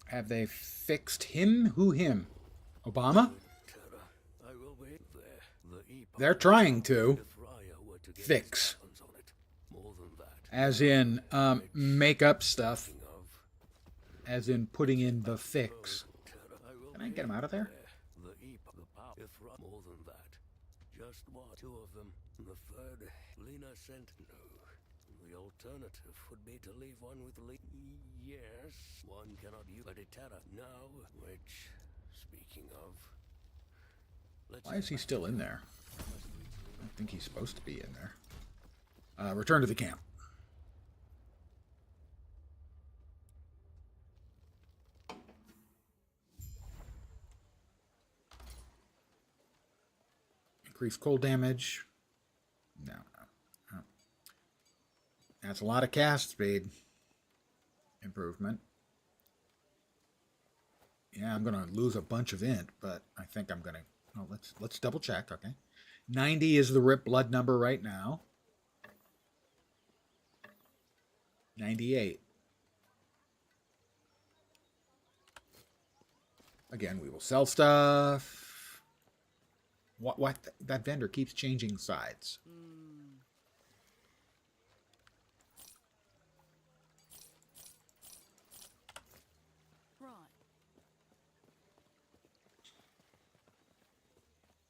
Have they fixed him? Who him? Obama? They're trying to fix. As in, make up stuff. As in, putting in the fix. Can I get him out of there? More than that. Just one, two of them. The third, Lena sent no. The alternative would be to leave one with Yes, one cannot use a deterrent now, which, speaking of... Why is he still in there? I don't think he's supposed to be in there. Return to the camp. Increase cold damage. No. That's a lot of cast speed improvement. Yeah, I'm gonna lose a bunch of int, but I think I'm gonna. Oh, let's double check. Okay, 90 is the rip blood number right now. 98. Again, we will sell stuff. What? That vendor keeps changing sides.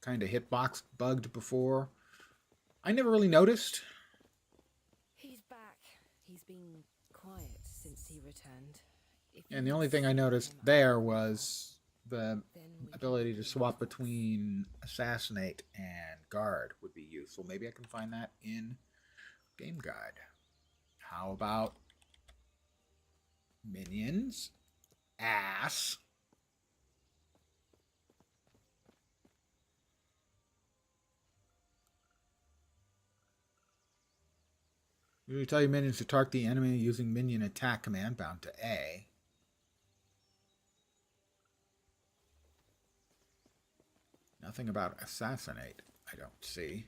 Kind of hitbox bugged before. I never really noticed. He's back. He's been quiet since he returned. And the only thing I noticed there was the ability to swap between assassinate and guard would be useful. Maybe I can find that in game guide. How about minions? Ass. You tell your minions to target the enemy using minion attack command bound to A. Nothing about assassinate, I don't see.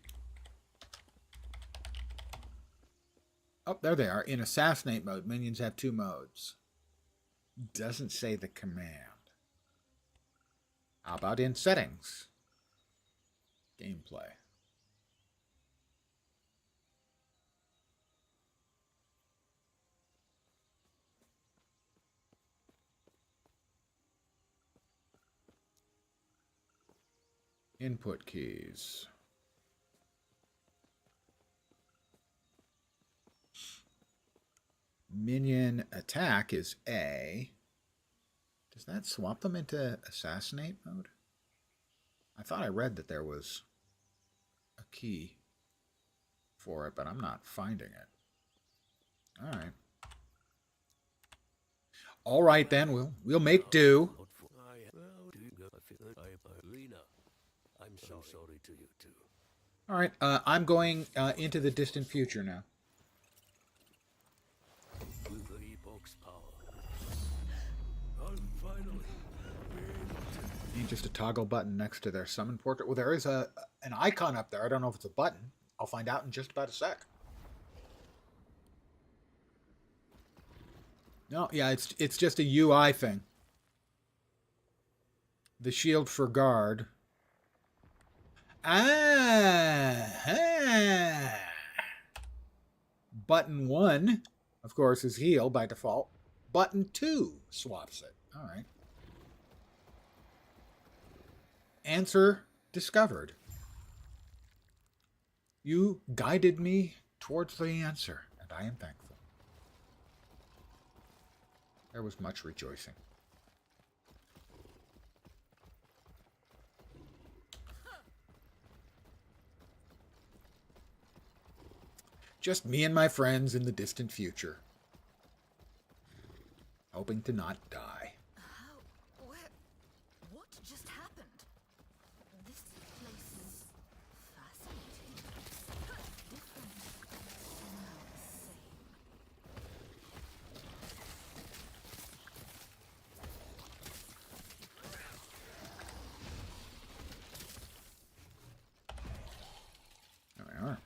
Oh, there they are. In assassinate mode, minions have 2 modes. Doesn't say the command. How about in settings? Gameplay. Input keys. Minion attack is A. Does that swap them into assassinate mode? I thought I read that there was a key for it, but I'm not finding it. All right. All right then, we'll make do. I'm so sorry to you too. All right, I'm going into the distant future now. With the Epoch's power, I'll finally be able to... Ain't just a toggle button next to their summon portrait. Well, there is an icon up there. I don't know if it's a button. I'll find out in just about a sec. No, yeah, it's just a UI thing. The shield for guard. Button 1, of course, is heal by default. Button 2 swaps it. All right. Answer discovered. You guided me towards the answer, and I am thankful. There was much rejoicing. Just me and my friends in the distant future, hoping to not die. How? Where? What just happened? This place is fascinating. Different. Somehow the same. There we are.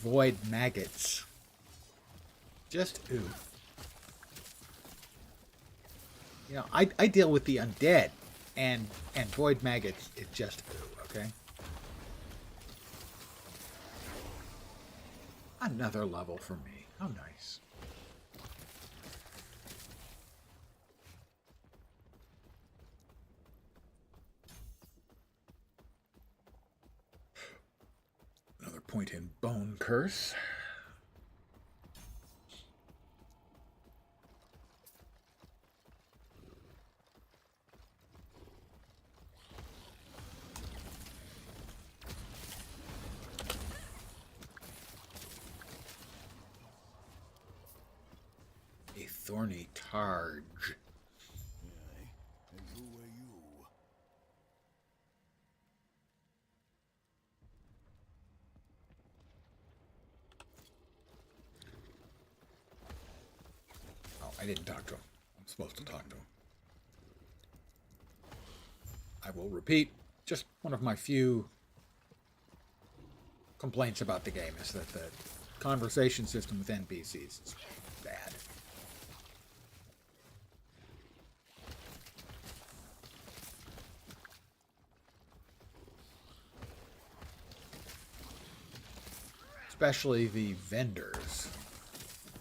Void maggots. Just ooh. You know, I deal with the undead, and void maggots is just ooh, okay? Another level for me. How nice. Another point in bone curse. A thorny targe. Aye. And who are you? Oh, I didn't talk to him. I'm supposed to talk to him. I will repeat, just one of my few complaints about the game is that the conversation system with NPCs is bad. Especially the vendors.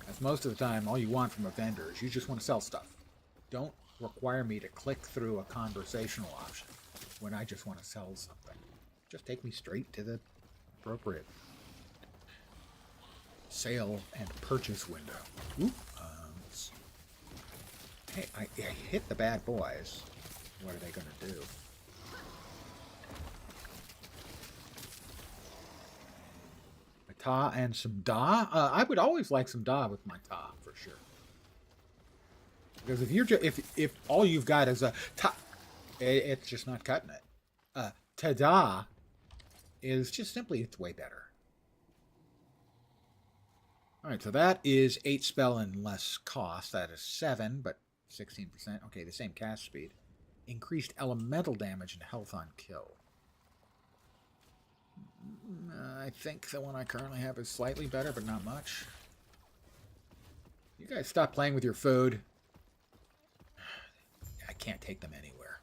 As most of the time, all you want from a vendor is you just want to sell stuff. Don't require me to click through a conversational option when I just want to sell something. Just take me straight to the appropriate sale and purchase window. Ooh, hey, I hit the bad boys. What are they going to do? Ta and some da. I would always like some da with my ta for sure. Because if you're if all you've got is a ta, it's just not cutting it. Ta-da is just simply it's way better. All right, so that is 8 spell and less cost. That is 7, but 16%. Okay, the same cast speed. Increased elemental damage and health on kill. I think the one I currently have is slightly better, but not much. You guys stop playing with your food. I can't take them anywhere.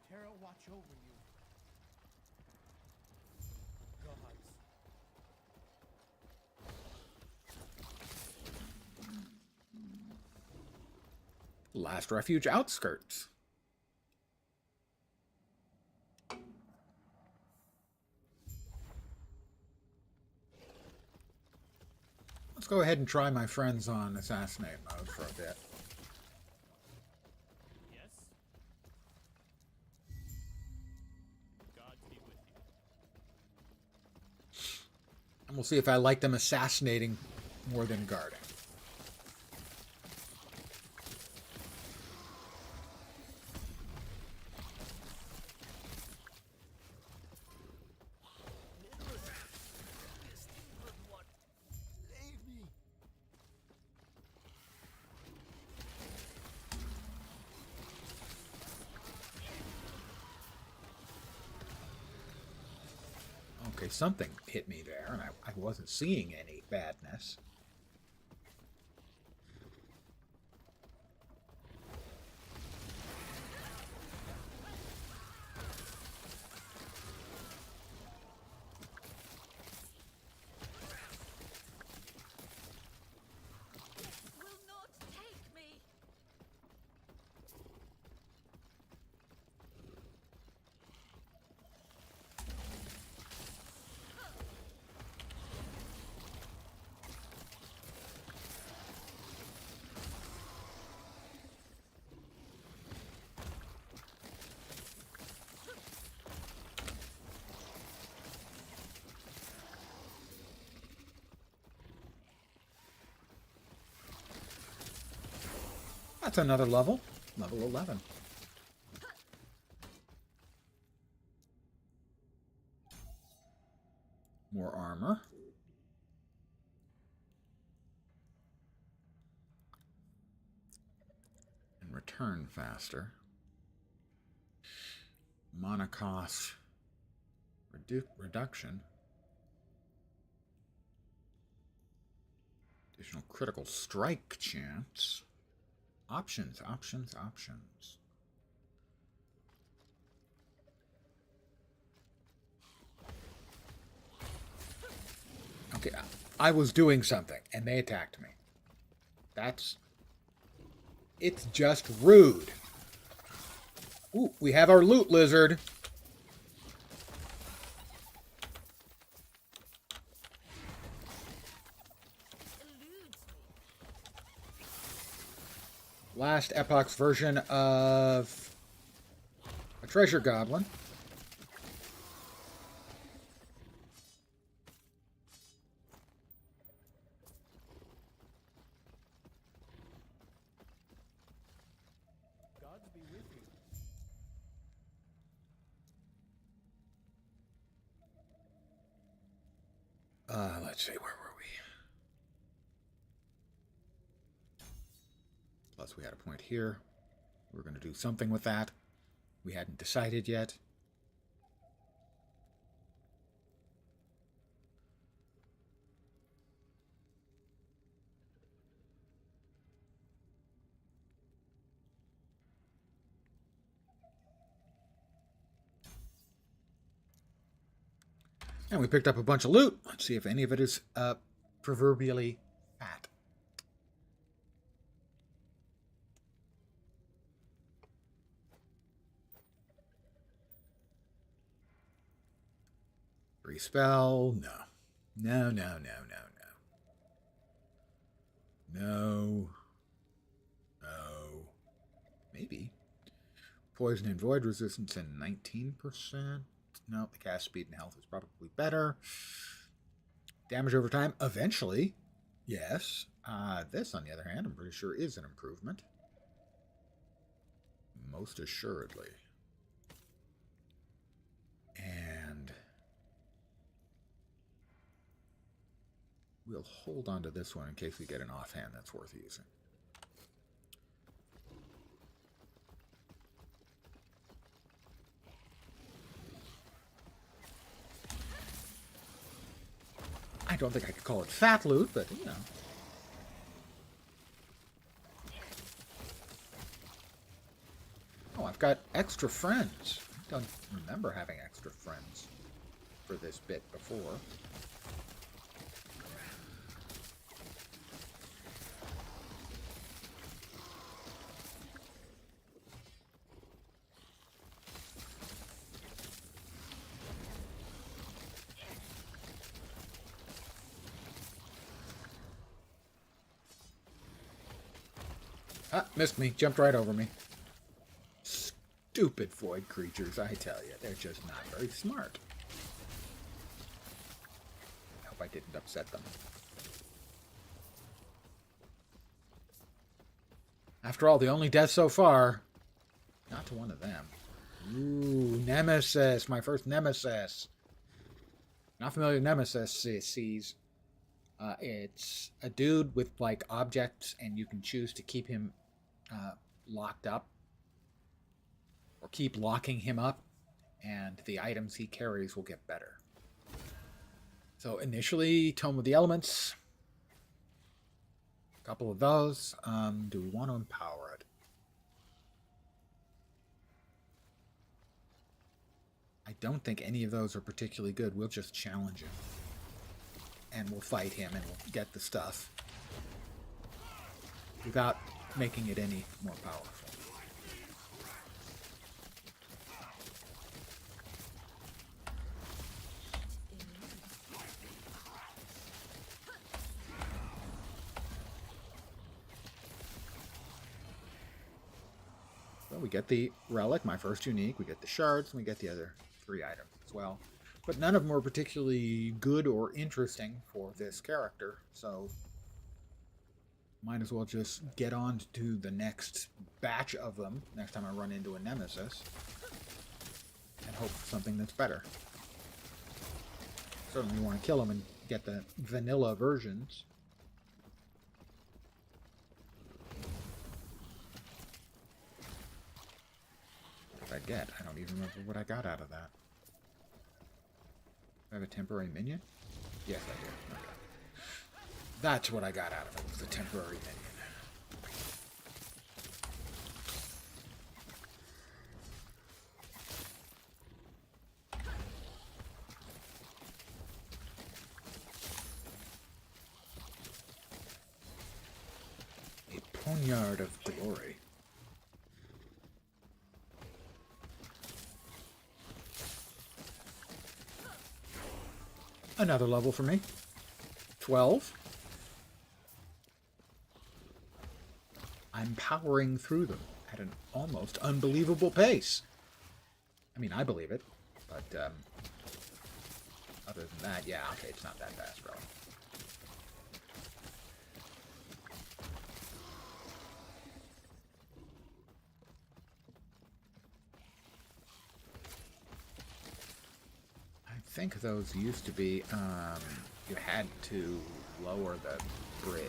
Terra watch over you. Gods. Last refuge outskirts. Let's go ahead and try my friends on assassinate mode for a bit. Yes? God be with you. And we'll see if I like them assassinating more than guarding. Okay, something hit me there, and I wasn't seeing any badness. That's another level. Level 11. More armor. And return faster. Mana cost reduction. Additional critical strike chance. Options, options, options. Okay, I was doing something, and they attacked me. It's just rude. Ooh, we have our loot lizard. Last Epoch's version of a treasure goblin. Gods be with you. Let's see, where were we? Plus we had a point here. We're going to do something with that. We hadn't decided yet. And we picked up a bunch of loot. Let's see if any of it is proverbially fat. Respell. No. No, no, no, no, no. No. No. Maybe. Poison and void resistance and 19%. No, the cast speed and health is probably better. Damage over time, eventually. Yes. This, on the other hand, I'm pretty sure is an improvement. Most assuredly. And we'll hold on to this one in case we get an offhand that's worth using. I don't think I could call it fat loot, but, you know. Oh, I've got extra friends. I don't remember having extra friends for this bit before. Ah, missed me. Jumped right over me. Stupid void creatures, I tell you. They're just not very smart. I hope I didn't upset them. After all, the only death so far, not to one of them. Ooh, Nemesis. My first Nemesis. Not familiar with Nemesis sees. It's a dude with, like, objects, and you can choose to keep him locked up or keep locking him up, and the items he carries will get better. So initially, Tome of the Elements, a couple of those. Do we want to empower it? I don't think any of those are particularly good. We'll just challenge him, and we'll fight him, and we'll get the stuff without making it any more powerful. So we get the relic, my first unique, we get the shards, and we get the other 3 items as well. But none of them were particularly good or interesting for this character, so Might as well just get on to the next batch of them next time I run into a nemesis. And hope for something that's better. Certainly want to kill them and get the vanilla versions. What did I get? I don't even remember what I got out of that. Do I have a temporary minion? Yes, I do. Okay. That's what I got out of it, was the temporary minion. A poniard of glory. Another level for me. 12. I'm powering through them at an almost unbelievable pace. I mean, I believe it, but other than that, yeah, okay, it's not that fast, bro. I think those used to be, you had to lower the bridge.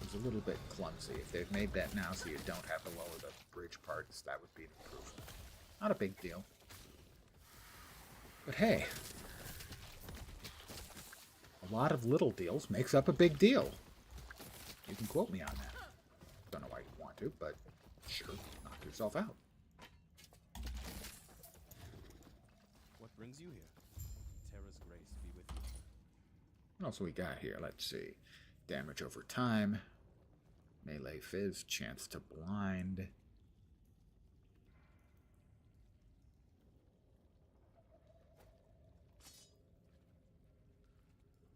It was a little bit clumsy. If they've made that now so you don't have to lower the bridge parts, that would be an improvement. Not a big deal. But hey, a lot of little deals makes up a big deal. You can quote me on that. Don't know why you want to, but sure, knock yourself out. What brings you here? Terra's grace be with you. What else we got here? Let's see. Damage over time. Melee fizz. Chance to blind.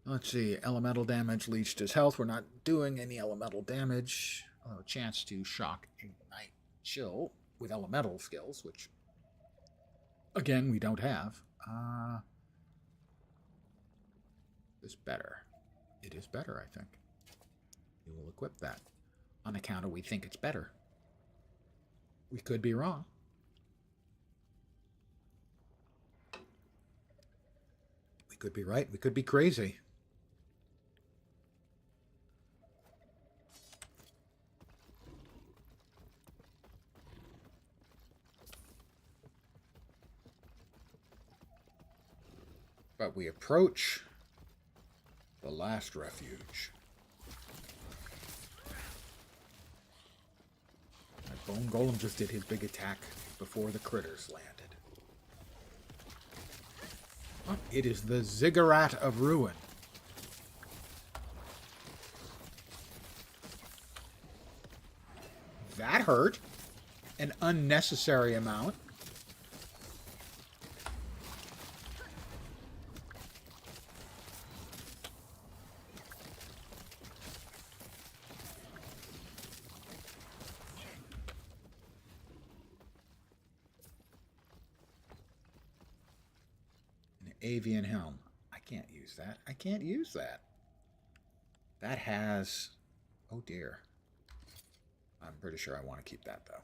Let's see. Elemental damage. Leeched his health. We're not doing any elemental damage. Although chance to shock, ignite, chill with elemental skills, which, again, we don't have. Is better. It is better, I think. We will equip that on account of we think it's better. We could be wrong. We could be right. We could be crazy. But we approach the last refuge. That bone golem just did his big attack before the critters landed. Oh, it is the Ziggurat of Ruin. That hurt. An unnecessary amount. Avian helm. I can't use that. I can't use that. That has... Oh dear. I'm pretty sure I want to keep that though.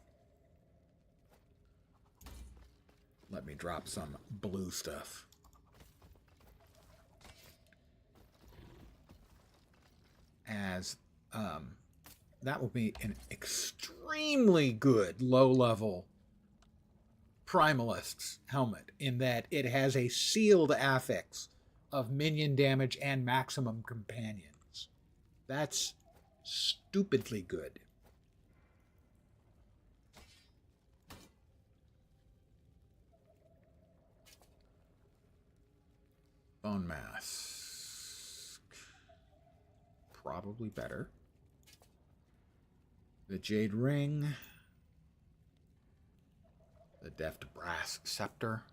Let me drop some blue stuff. As that will be an extremely good low-level Primalist's helmet, in that it has a sealed affix of minion damage and maximum companions. That's stupidly good. Bone mask. Probably better. The jade ring. The deft brass scepter.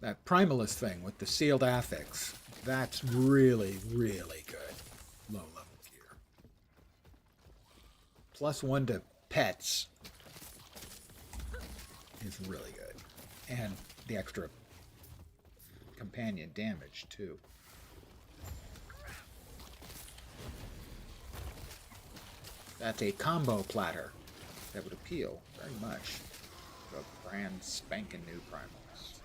That Primalist thing with the sealed affix, that's really, really good. Low-level gear. +1 to pets is really good. And the extra companion damage, too. That's a combo platter that would appeal very much to a brand spanking new Primalist.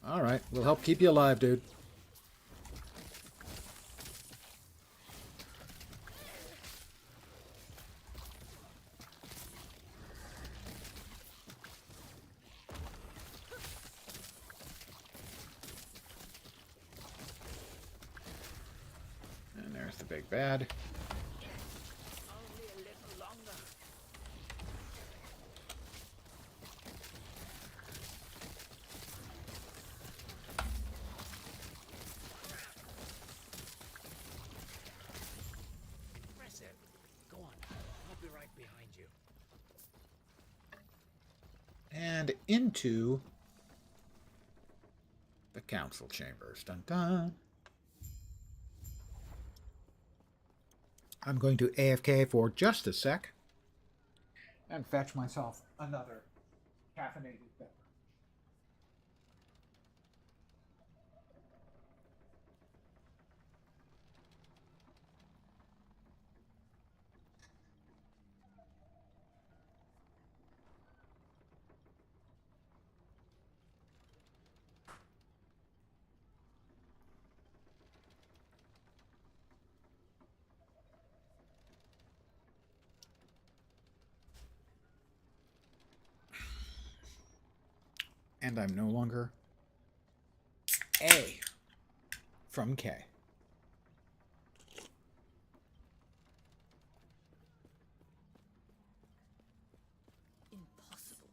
Alright, we'll help keep you alive, dude. And there's the big bad. Only a little longer. Impressive. Go on. I'll be right behind you. And into the council chambers. Dun dun. I'm going to AFK for just a sec and fetch myself another caffeinated beverage. And I'm no longer A from K. Impossible.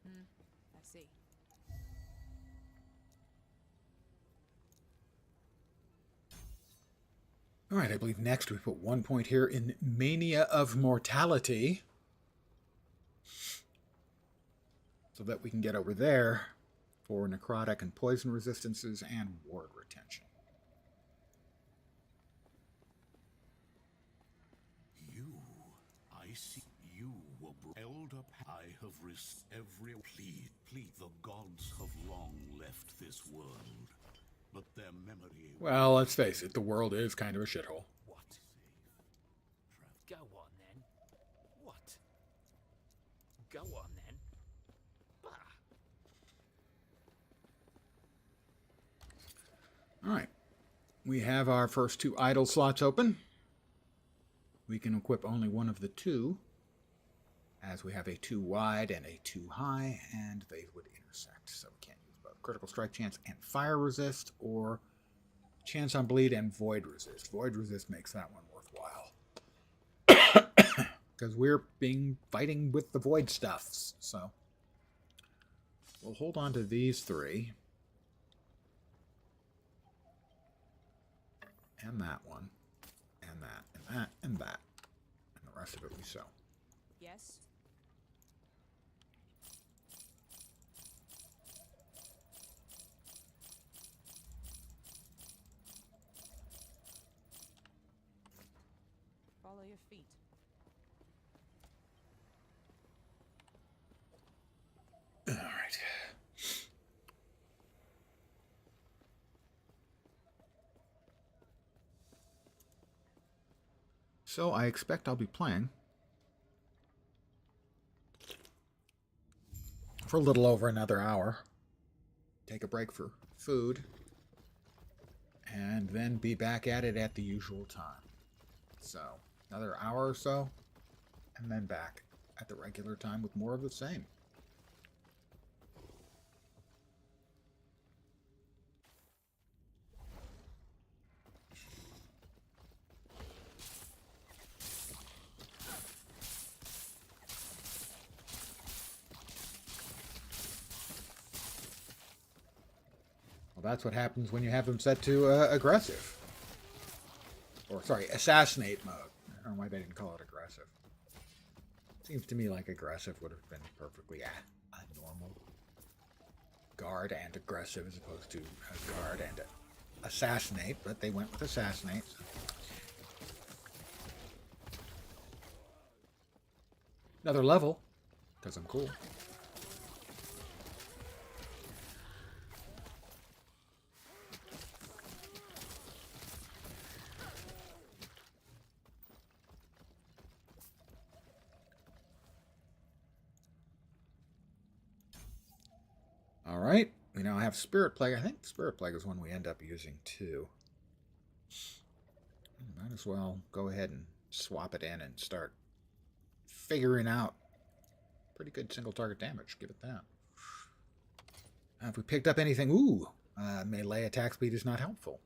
I see. All right, I believe next we put 1 point here in Mania of Mortality, so that we can get over there for necrotic and poison resistances and ward retention. You, I see you were held up. I have risked every plead. The gods have long left this world, but their memory. Well, let's face it, the world is kind of a shithole. What? Go on then. What? Go on then. Bah. All right, we have our first 2 idle slots open. We can equip only one of the 2, as we have a 2 wide and a 2 high, and they would intersect, so we can't use both. Critical strike chance and fire resist, or chance on bleed and void resist. Void resist makes that one worthwhile, because we're fighting with the void stuffs. So we'll hold on to these 3, and that one, and that, and that, and that, and the rest of it we sew. Yes. Follow your feet. All right. So I expect I'll be playing for a little over another hour. Take a break for food, and then be back at it at the usual time. So another hour or so, and then back at the regular time with more of the same. Well, that's what happens when you have them set to aggressive. Or, sorry, assassinate mode. I don't know why they didn't call it aggressive. Seems to me like aggressive would have been perfectly a normal guard and aggressive as opposed to a guard and assassinate, but they went with assassinate. So. Another level, because I'm cool. All right, we now have Spirit Plague. I think Spirit Plague is one we end up using too. Might as well go ahead and swap it in and start figuring out pretty good single target damage. Give it that. If we picked up anything, melee attack speed is not helpful.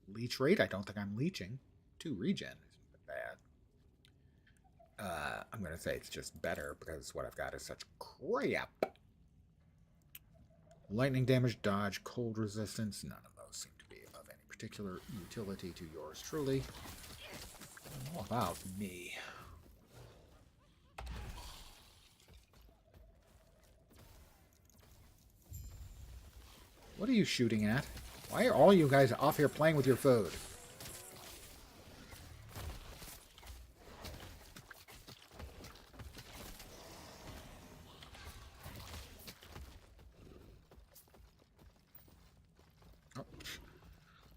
Leech rate, I don't think I'm leeching. 2 regen isn't bad. I'm going to say it's just better because what I've got is such crap. Lightning damage, dodge, cold resistance. None of those seem to be of any particular utility to yours truly. All about me. What are you shooting at? Why are all you guys off here playing with your food? Oh.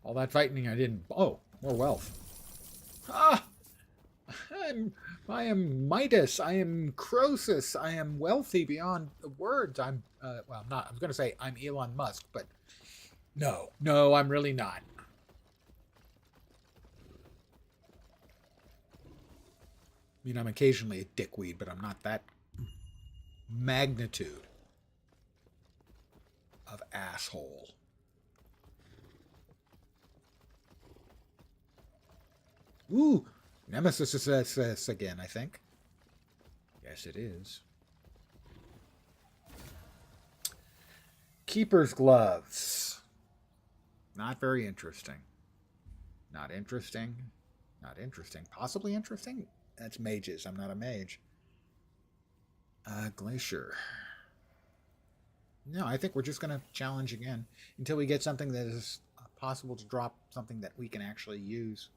All that fighting I didn't... Oh, more wealth. Ah! I am Midas. I am Croesus. I am wealthy beyond words. I'm, well, I'm not. I was going to say I'm Elon Musk, but no, I'm really not. I mean, I'm occasionally a dickweed, but I'm not that magnitude of asshole. Ooh! Nemesis is again, I think. Yes, it is. Keeper's gloves. Not very interesting. Not interesting. Not interesting. Possibly interesting? That's mages. I'm not a mage. Glacier. No, I think we're just going to challenge again until we get something that is possible to drop something that we can actually use.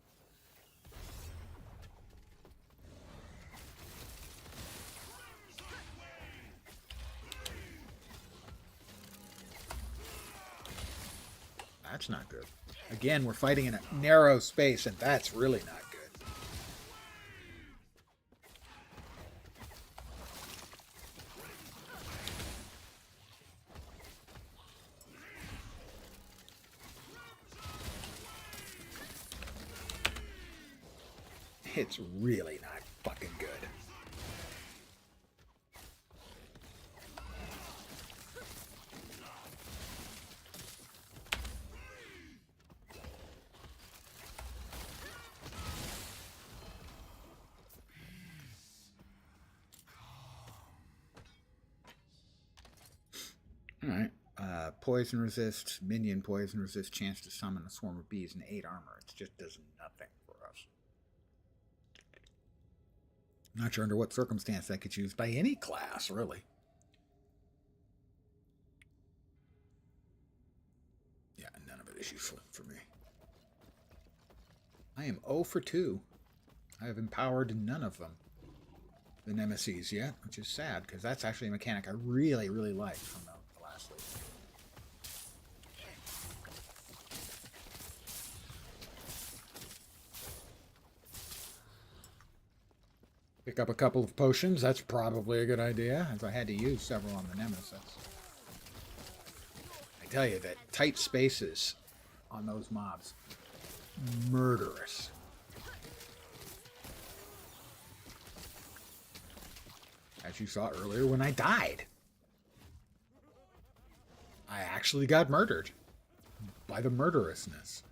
That's not good. Again, we're fighting in a narrow space, and that's really not good. It's really not fucking good. Alright. Poison resist, minion poison resist, chance to summon a swarm of bees and 8 armor. It just does nothing for us. I'm not sure under what circumstance that gets used by any class, really. Yeah, none of it is useful for me. I am 0 for 2. I have empowered none of them. The Nemesis yet, which is sad, because that's actually a mechanic I really, really liked from the last league. Pick up a couple of potions, that's probably a good idea, as I had to use several on the Nemesis. I tell you that tight spaces on those mobs, murderous. As you saw earlier when I died. I actually got murdered by the murderousness.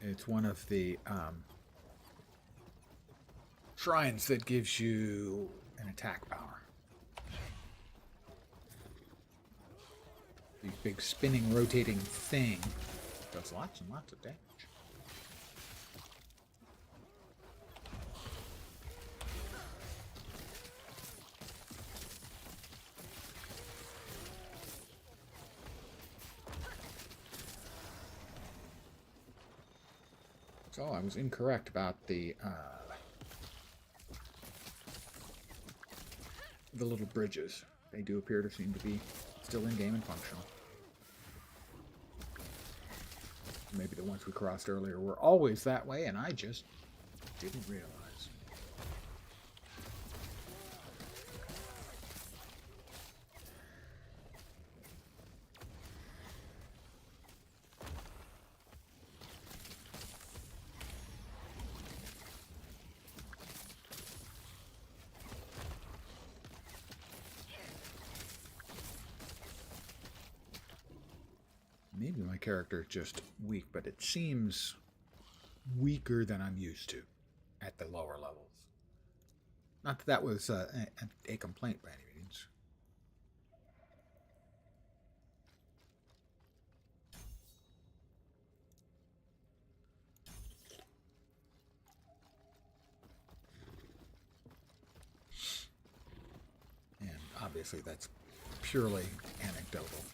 It's one of the shrines that gives you an attack power. The big spinning, rotating thing does lots and lots of damage. So I was incorrect about the little bridges. They do appear to seem to be still in game and functional. Maybe the ones we crossed earlier were always that way, and I just didn't realize. Maybe my character is just weak, but it seems weaker than I'm used to at the lower levels. Not that that was a complaint by any means. And obviously that's purely anecdotal.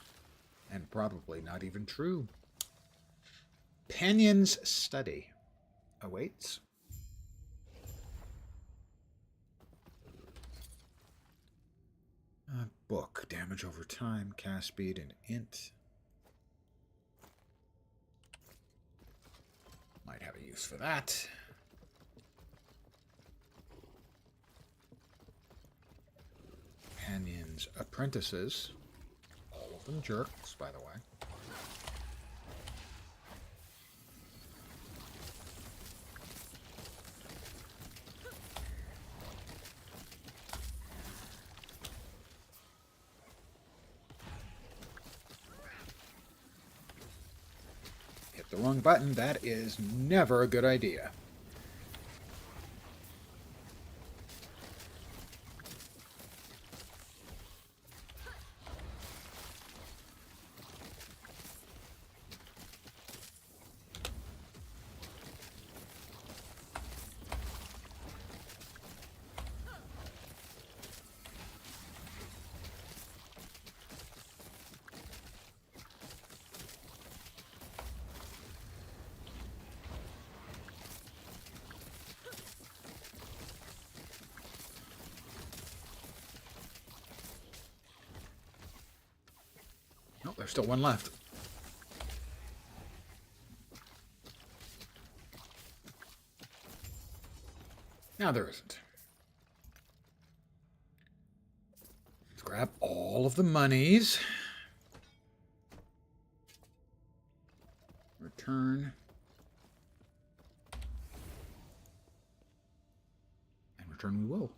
And probably not even true. Pannion's study awaits. Book. Damage over time, cast speed, and int. Might have a use for that. Pannion's apprentices. All of them jerks, by the way. Hit the wrong button. That is never a good idea. Nope, there's still one left. Now there isn't. Let's grab all of the monies. Return. And return we will.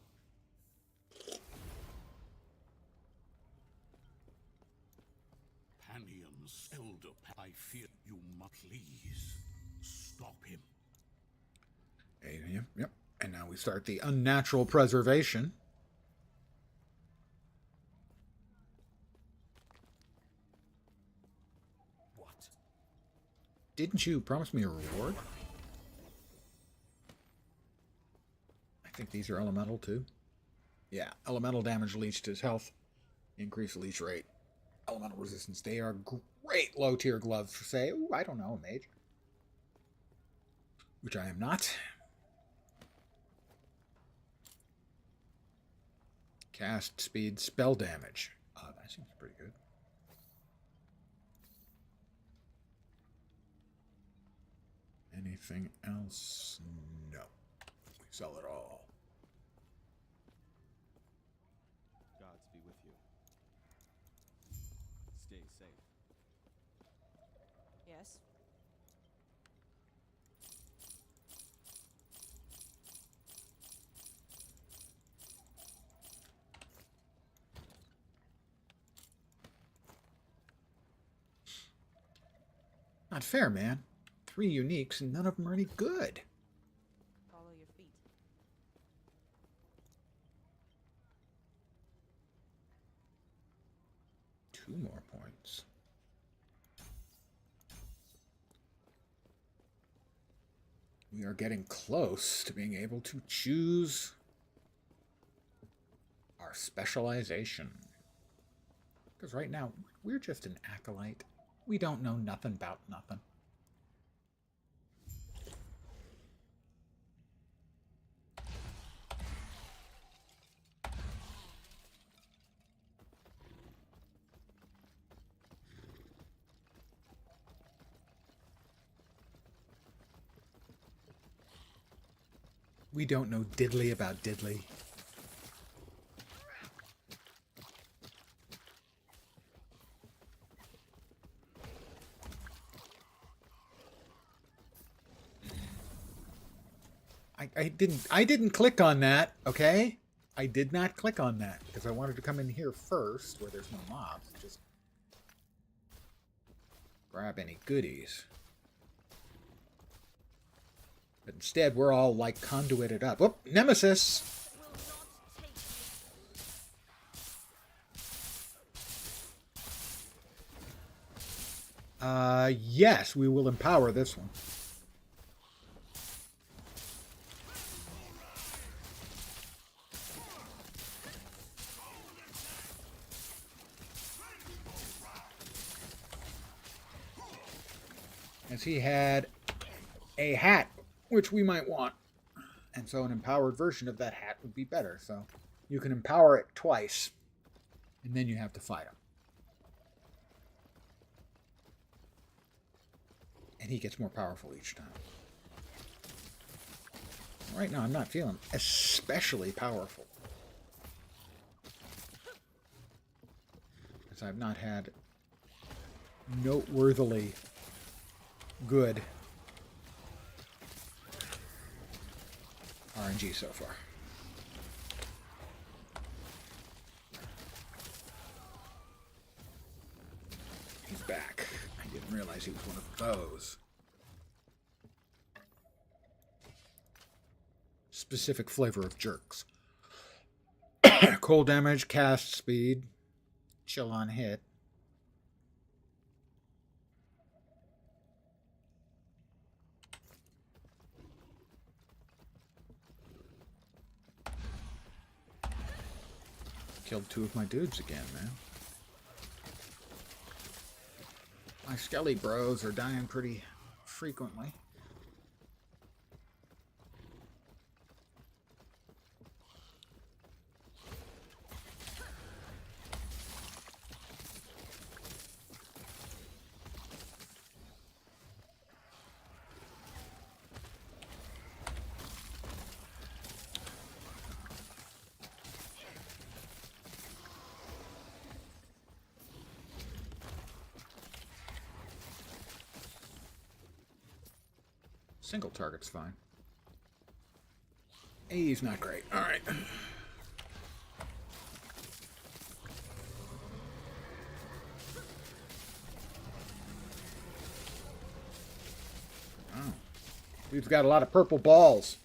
Pannion's elder, I fear you must please stop him. Yep. And now we start the unnatural preservation. What? Didn't you promise me a reward? I think these are elemental too. Yeah, elemental damage leached his health. Increase leech rate. Elemental resistance. They are great low tier gloves for, say, ooh, I don't know, a mage. Which I am not. Cast speed, spell damage. That seems pretty good. Anything else? No. We sell it all. Gods be with you. Stay safe. Yes. Not fair, man. 3 uniques, and none of them are any good. Follow your feet. Two more points. We are getting close to being able to choose our specialization. Because right now, we're just an acolyte. We don't know nothing about nothing. We don't know diddly about diddly. I didn't click on that, okay? I did not click on that because I wanted to come in here first where there's no mobs. Just grab any goodies. But instead, we're all like conduited up. Oh, Nemesis! Yes, we will empower this one. As he had a hat, which we might want. And so an empowered version of that hat would be better. So you can empower it twice, and then you have to fight him. And he gets more powerful each time. Right now, I'm not feeling especially powerful. Because I've not had noteworthily good RNG so far. He's back. I didn't realize he was one of those. Specific flavor of jerks. Cold damage, cast speed, chill on hit. Killed 2 of my dudes again, man. My Skelly bros are dying pretty frequently. Single target's fine. He's not great. All right. Oh. We've got a lot of purple balls.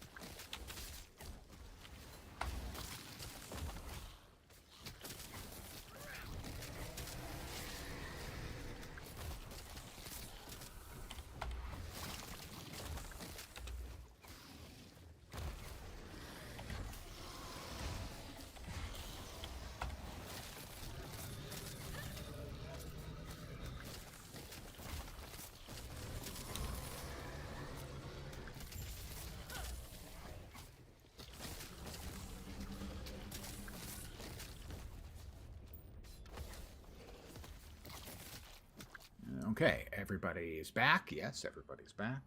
Okay, everybody's back. Yes, everybody's back.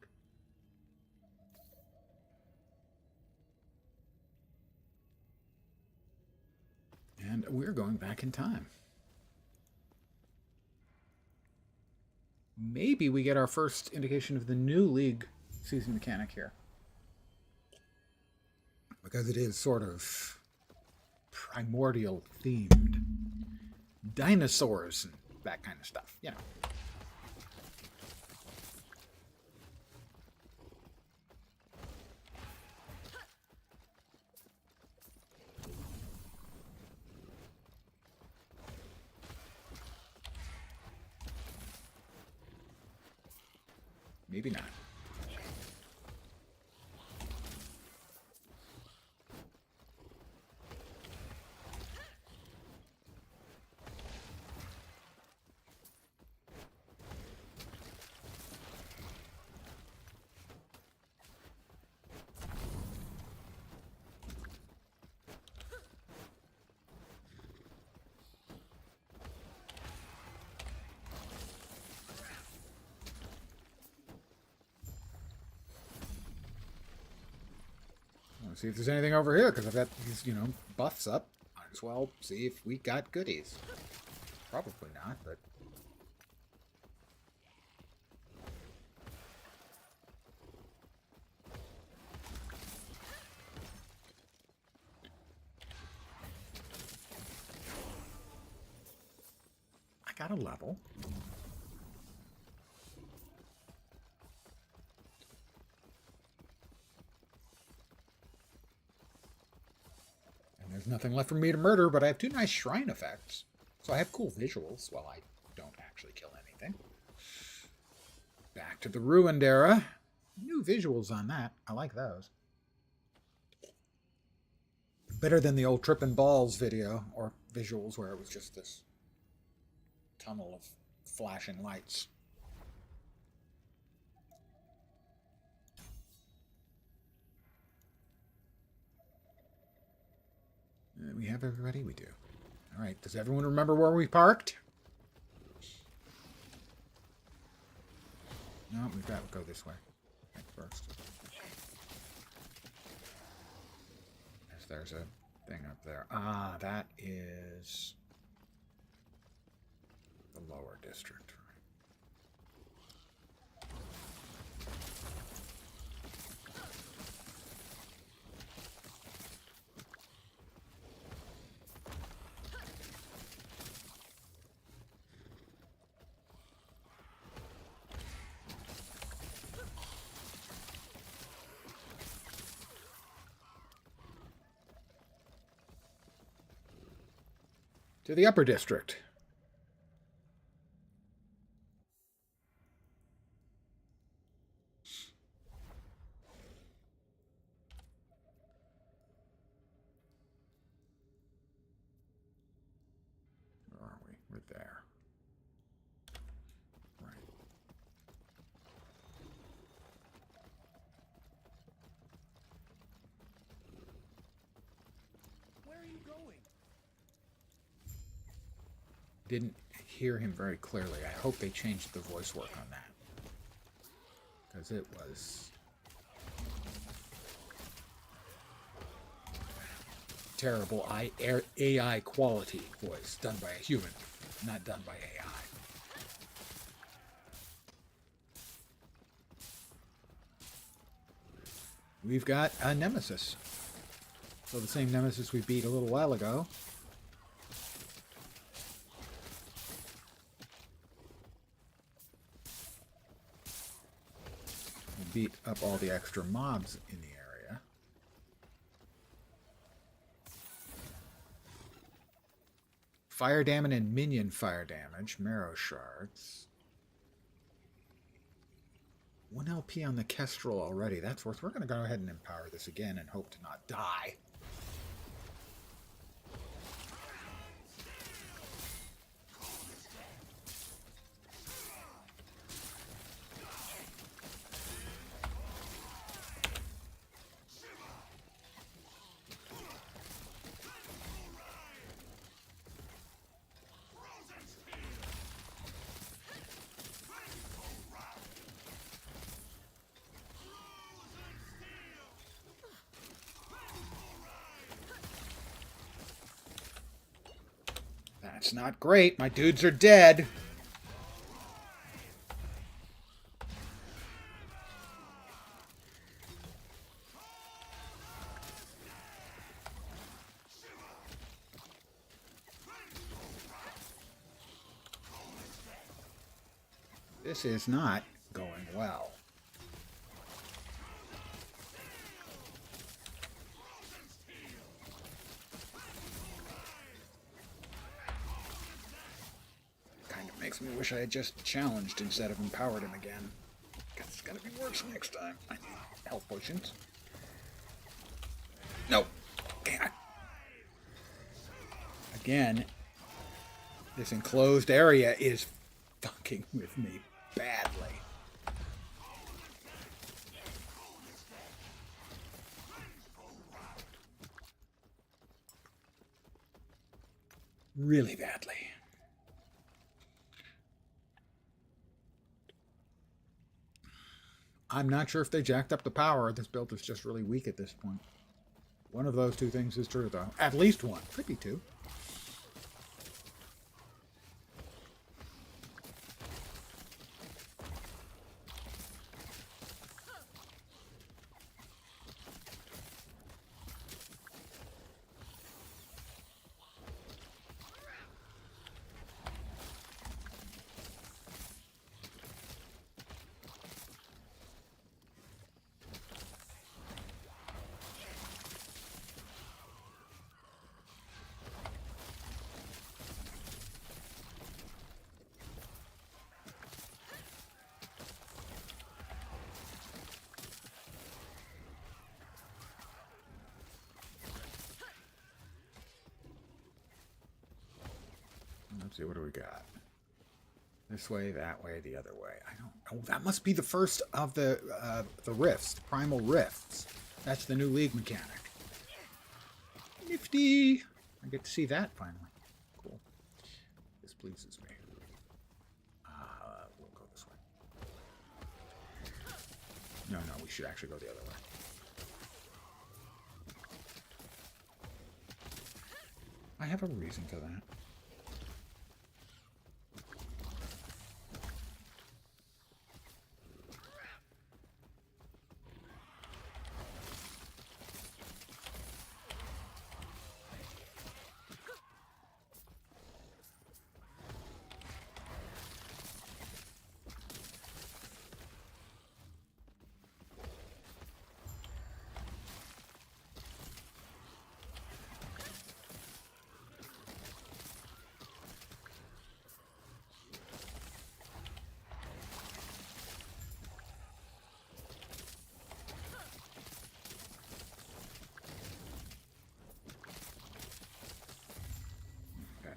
And we're going back in time. Maybe we get our first indication of the new League season mechanic here. Because it is sort of primordial themed. Dinosaurs and that kind of stuff, you know. Maybe not. Let's see if there's anything over here, because I've got these, buffs up. Might as well see if we got goodies. Probably not, but... I got a level. There's nothing left for me to murder, but I have 2 nice shrine effects. So I have cool visuals while I don't actually kill anything. Back to the Ruined Era. New visuals on that. I like those. Better than the old Trippin' Balls video or visuals where it was just this tunnel of flashing lights. We have everybody? We do. All right. Does everyone remember where we parked? No, we've got to go this way. Right first. Yes, there's a thing up there. Ah, that is the lower district. To the upper district. Where are we? We're there. Right. Where are you going? Didn't hear him very clearly. I hope they changed the voice work on that. Because it was terrible AI quality voice done by a human, not done by AI. We've got a nemesis. So the same nemesis we beat a little while ago. Beat up all the extra mobs in the area. Fire damage and minion fire damage. Marrow shards. 1 LP on the Kestrel already. That's worth. We're going to go ahead and empower this again and hope to not die. That's not great. My dudes are dead. This is not going well. Kind of makes me wish I had just challenged instead of empowered him again. God, it's gonna be worse next time. I need health potions. No. God. Again, this enclosed area is fucking with me badly. Really badly. I'm not sure if they jacked up the power. This build is just really weak at this point. One of those two things is true, though. At least one. Could be two. Let's see, what do we got? This way, that way, the other way. I don't know. That must be the first of the rifts, the primal rifts. That's the new league mechanic. Nifty! I get to see that finally. Cool. This pleases me. We'll go this way. No, we should actually go the other way. I have a reason for that.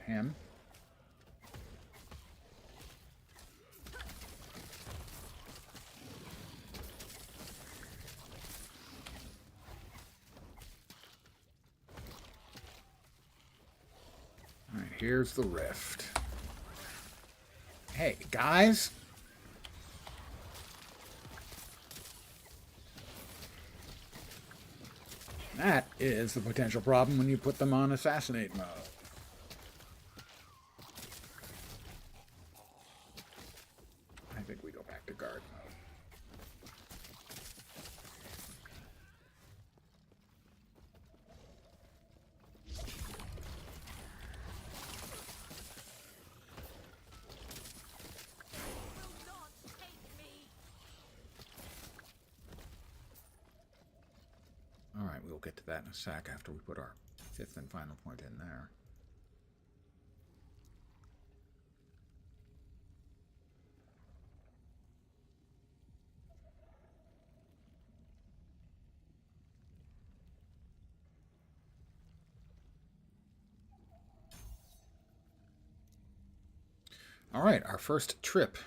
Him. All right, here's the rift. Hey, guys. That is the potential problem when you put them on assassinate mode. We'll get to that in a sec after we put our fifth and final point in there. All right, our first trip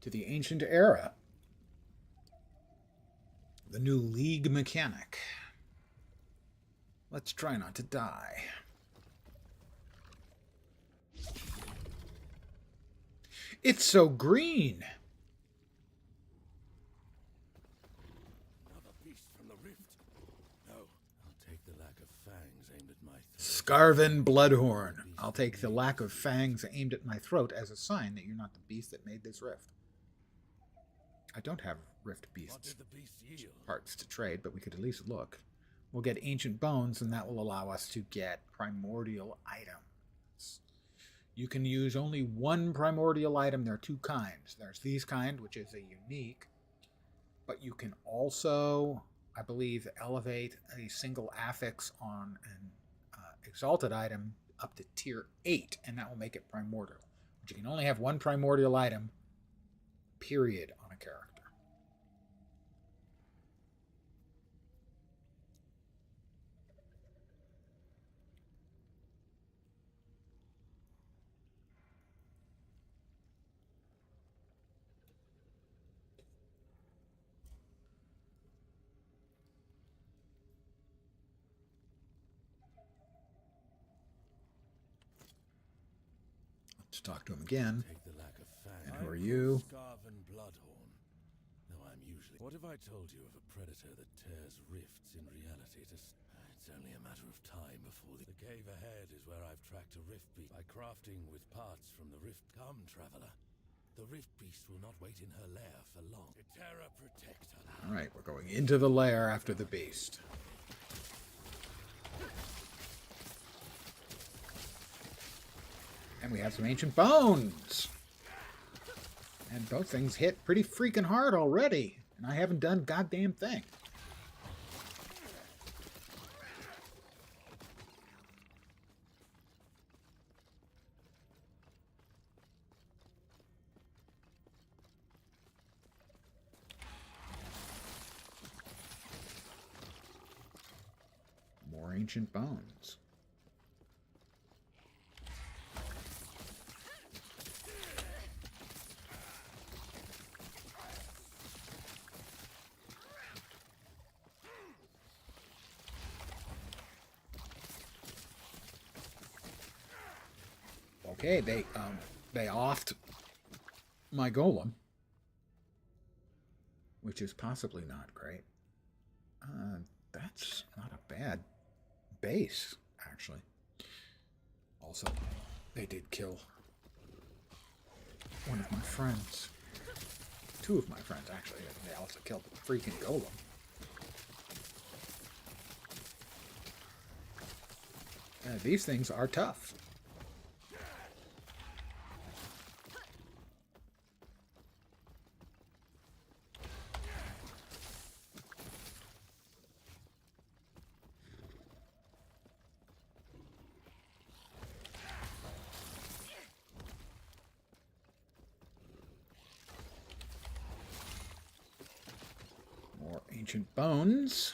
to the ancient era. The new league mechanic. Let's try not to die. It's so green. Another beast from the rift. No, I'll take the lack of fangs aimed at my throat. Scarven Bloodhorn. I'll take the lack of fangs aimed at my throat as a sign that you're not the beast that made this rift. I don't have rift beasts parts to trade, but we could at least look. We'll get ancient bones, and that will allow us to get primordial items. You can use only one primordial item. There are two kinds. There's these kind, which is a unique, but you can also, I believe, elevate a single affix on an exalted item up to tier 8, and that will make it primordial. But you can only have one primordial item, period, on a character. Let's talk to him again. Take the lack of fang. And who are you? Scarven Bloodhorn. Though I'm usually. What if I told you of a predator that tears rifts in reality to? It's only a matter of time before the cave ahead is where I've tracked a rift beast by crafting with parts from the rift. Come, traveler. The rift beast will not wait in her lair for long. Terra Protector. All right, we're going into the lair after the beast. And we have some ancient bones. And both things hit pretty freaking hard already. And I haven't done a goddamn thing. More ancient bones. Okay, they offed my golem, which is possibly not great. That's not a bad base, actually. Also, they did kill one of my friends. Two of my friends, actually. They also killed the freaking golem. These things are tough. More ancient bones.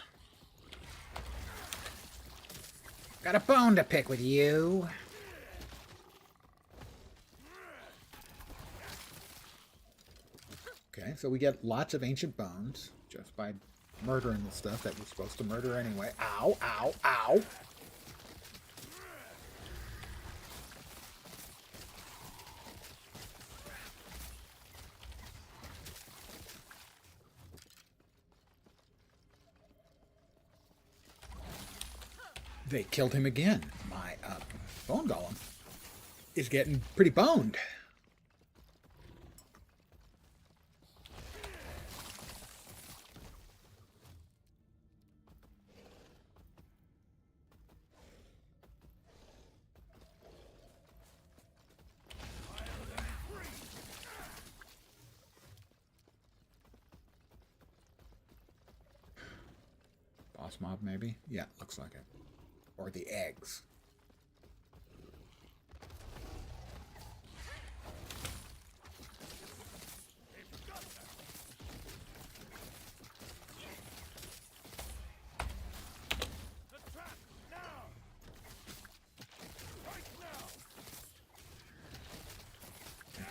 Got a bone to pick with you. Okay, so we get lots of ancient bones just by murdering the stuff that we're supposed to murder anyway. Ow, ow, ow. They killed him again. My bone golem is getting pretty boned. Boss mob, maybe? Yeah, looks like it. Or the eggs.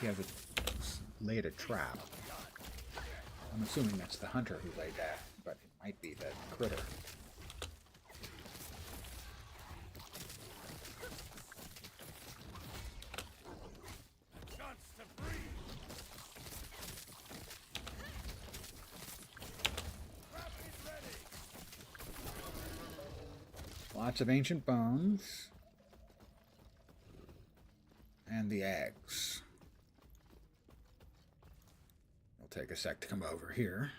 He has laid a trap. I'm assuming that's the hunter who laid that, but it might be the critter. Lots of ancient bones. And the eggs. It'll take a sec to come over here.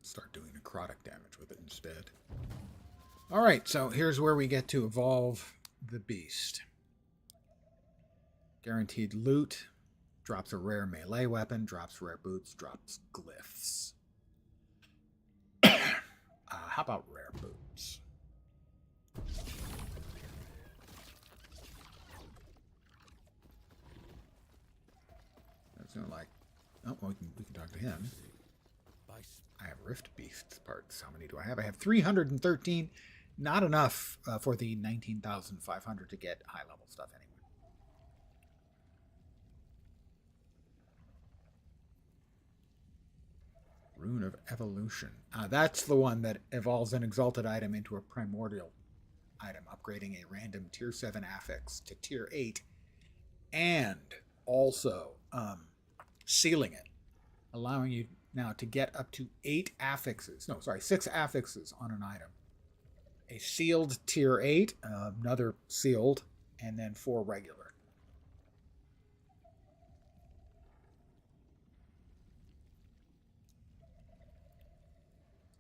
Start doing necrotic damage with it instead. Alright, so here's where we get to evolve the beast. Guaranteed loot. Drops a rare melee weapon. Drops rare boots. Drops glyphs. How How about rare boots? That's not like. Oh, well, we can talk to him. I have Rift Beasts parts. How many do I have? I have 313. Not enough for the 19,500 to get high level stuff anyway. Rune of Evolution. That's the one that evolves an exalted item into a primordial item, upgrading a random tier 7 affix to tier 8, and also sealing it, allowing you now to get up to 6 affixes on an item. A sealed tier 8, another sealed, and then 4 regular.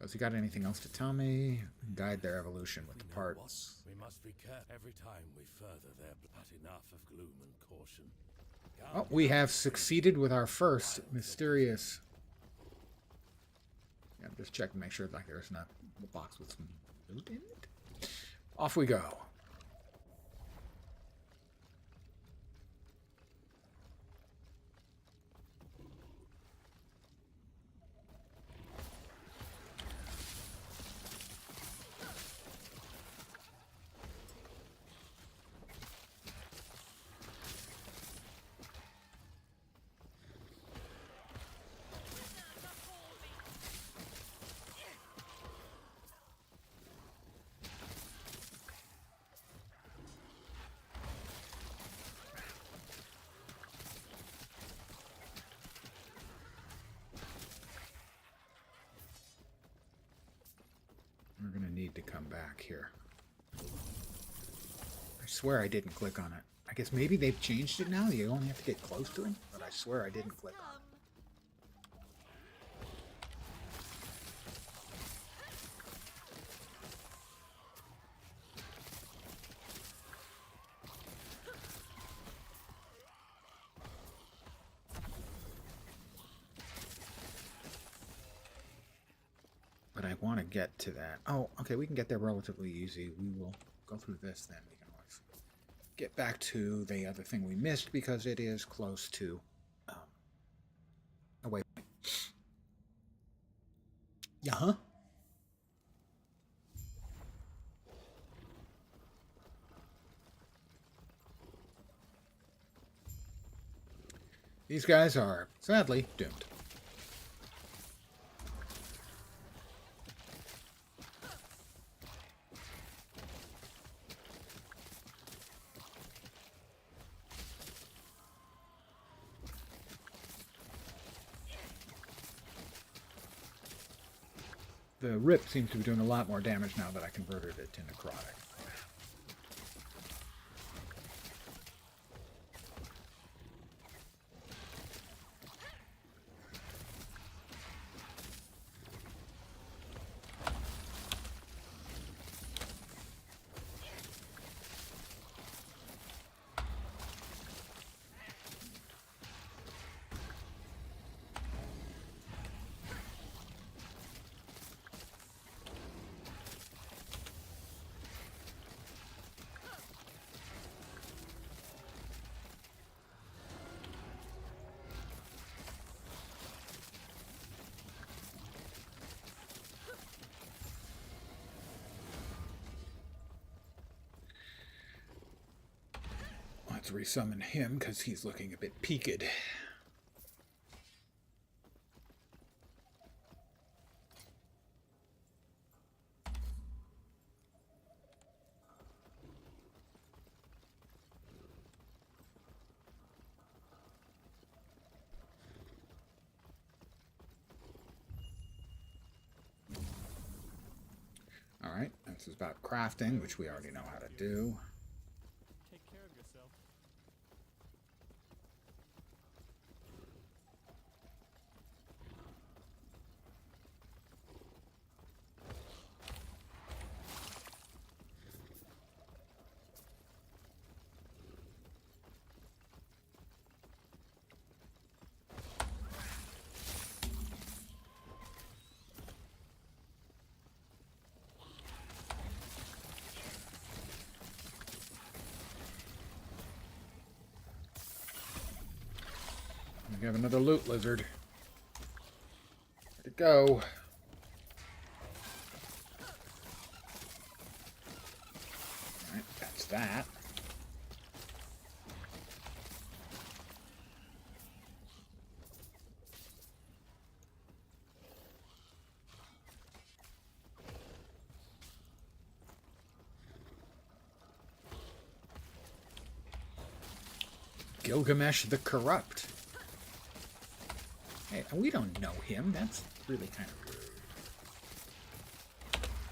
Has he got anything else to tell me? Guide their evolution with the parts. We must be careful every time we further their but enough of gloom and caution. Oh, we have succeeded with our first mysterious. Yeah, I'm just checking to make sure like there's not a box with some loot in it. Off we go. We're going to need to come back here. I swear I didn't click on it. I guess maybe they've changed it now. You only have to get close to him. But I swear I didn't click on it. But I want to get to that. Oh, okay, we can get there relatively easy. We will go through this then. We can always get back to the other thing we missed because it is close to a waypoint. Yeah, huh? These guys are sadly doomed. The rip seems to be doing a lot more damage now that I converted it to necrotic. Let's resummon him because he's looking a bit peaked. Alright, this is about crafting, which we already know how to do. Take care of yourself. We have another loot lizard. Where'd it go? Alright, that's that. Gilgamesh the Corrupt. Hey, we don't know him. That's really kind of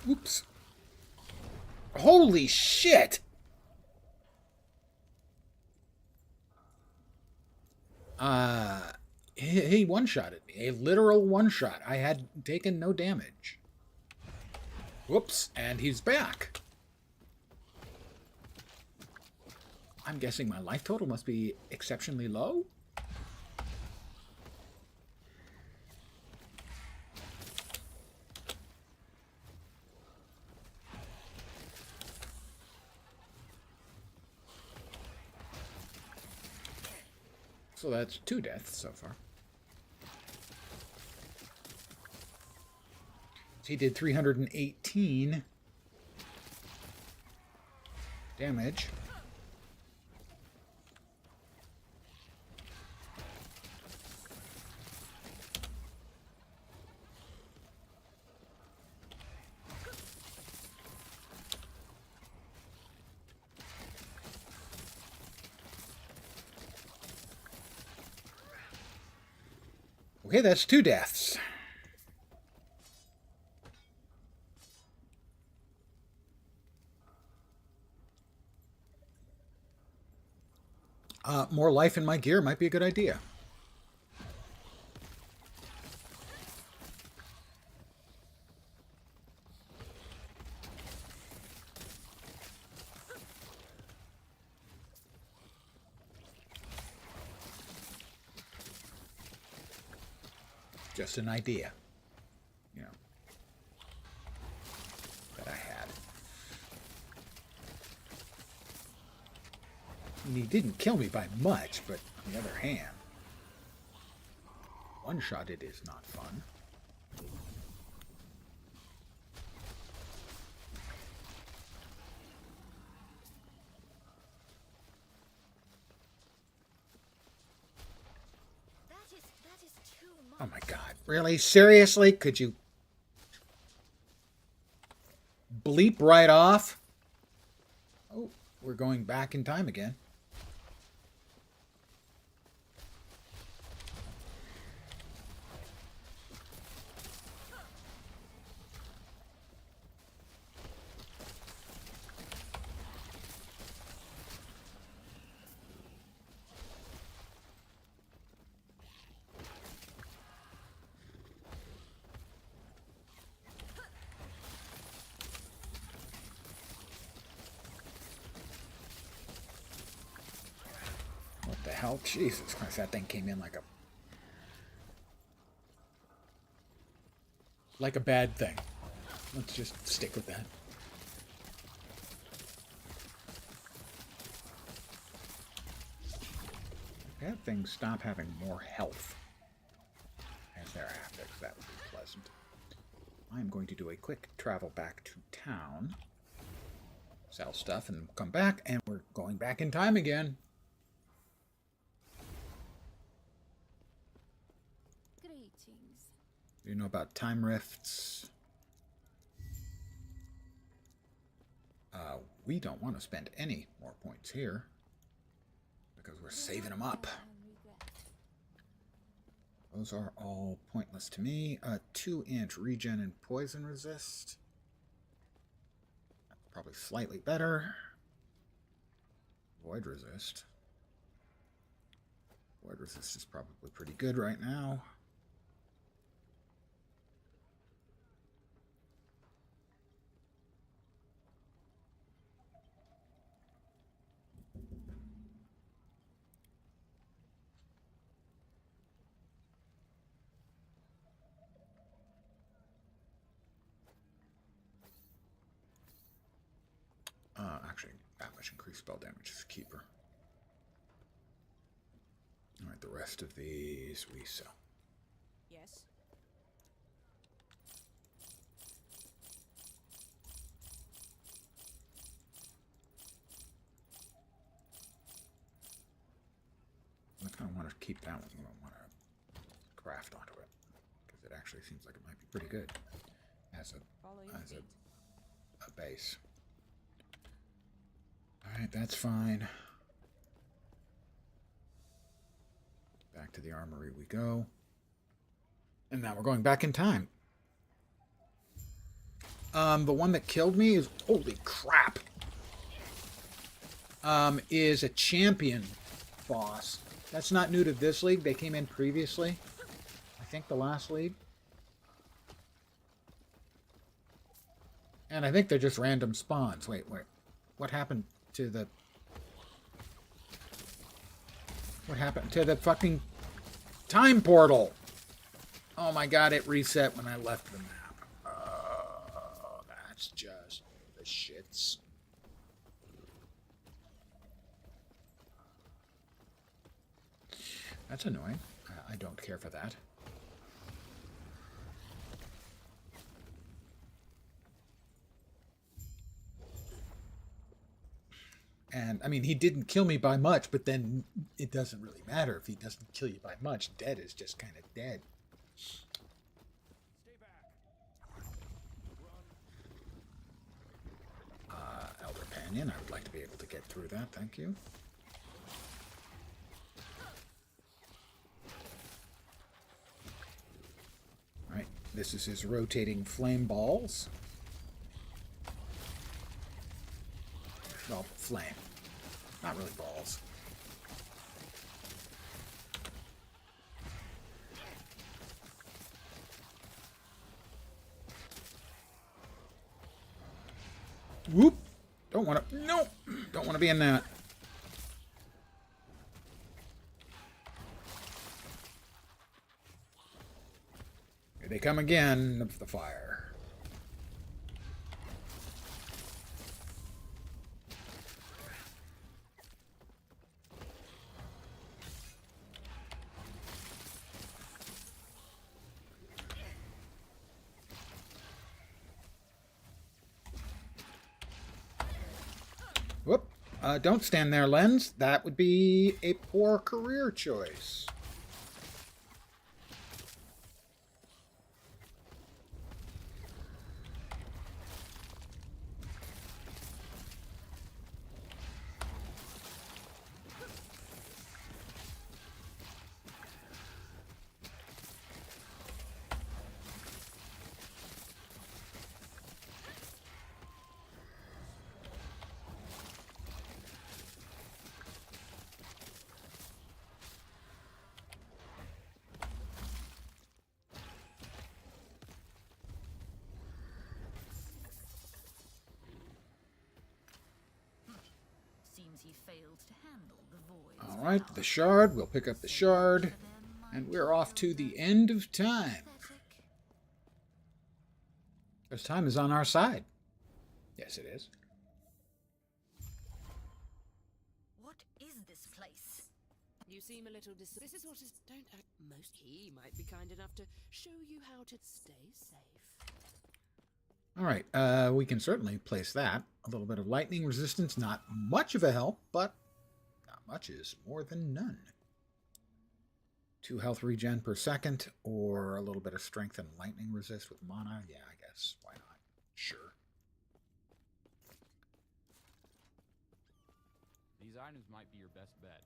rude. Oops. Holy shit! He one-shotted me. A literal one-shot. I had taken no damage. Whoops, and he's back. I'm guessing my life total must be exceptionally low. So that's 2 deaths so far. He did 318 damage. Okay, that's 2 deaths. More life in my gear might be a good idea. Just an idea, you know, that I had. And he didn't kill me by much, but on the other hand, one-shotted is not fun. That is too much. Oh my god. Really? Seriously? Could you bleep right off? Oh, we're going back in time again. What the hell? Jesus Christ, that thing came in like a bad thing. Let's just stick with that. Bad things stop having more health as thereafter. That would be pleasant. I'm going to do a quick travel back to town, sell stuff, and come back, and we're going back in time again. Greetings. Do you know about time rifts? We don't want to spend any more points here because we're saving them up. Those are all pointless to me. 2-inch regen and poison resist. That's probably slightly better. Void resist. Void resist is probably pretty good right now. Actually, that much increased spell damage is a keeper. Alright, the rest of these we sell. Yes. I kind of want to keep that one. I don't want to craft onto it. Because it actually seems like it might be pretty good as a base. Alright, that's fine. Back to the armory we go. And now we're going back in time. The one that killed me is... Holy crap! Is a champion boss. That's not new to this league. They came in previously. I think the last league. And I think they're just random spawns. Wait. What happened to the... What happened to the fucking time portal? Oh my god, it reset when I left the map. Oh, that's just the shits. That's annoying. I don't care for that. And, I mean, he didn't kill me by much, but then it doesn't really matter if he doesn't kill you by much. Dead is just kind of dead. Stay back. Elder Panion, I would like to be able to get through that, thank you. Alright, this is his rotating flame balls. Well, flame. Not really balls. Whoop! Don't want to... No! Don't want to be in that. Here they come again of the fire. Whoop. Don't stand there, Lens. That would be a poor career choice. Seems he failed to handle the void. Alright, the shard. We'll pick up the shard. And we're off to the end of time. Because time is on our side. Yes, it is. What is this place? You seem a little This is what is... Don't act... Most... He might be kind enough to show you how to stay safe. Alright, we can certainly place that. A little bit of lightning resistance, not much of a help, but not much is more than none. 2 health regen per second, or a little bit of strength and lightning resist with mana. Yeah, I guess. Why not? Sure. These items might be your best bet.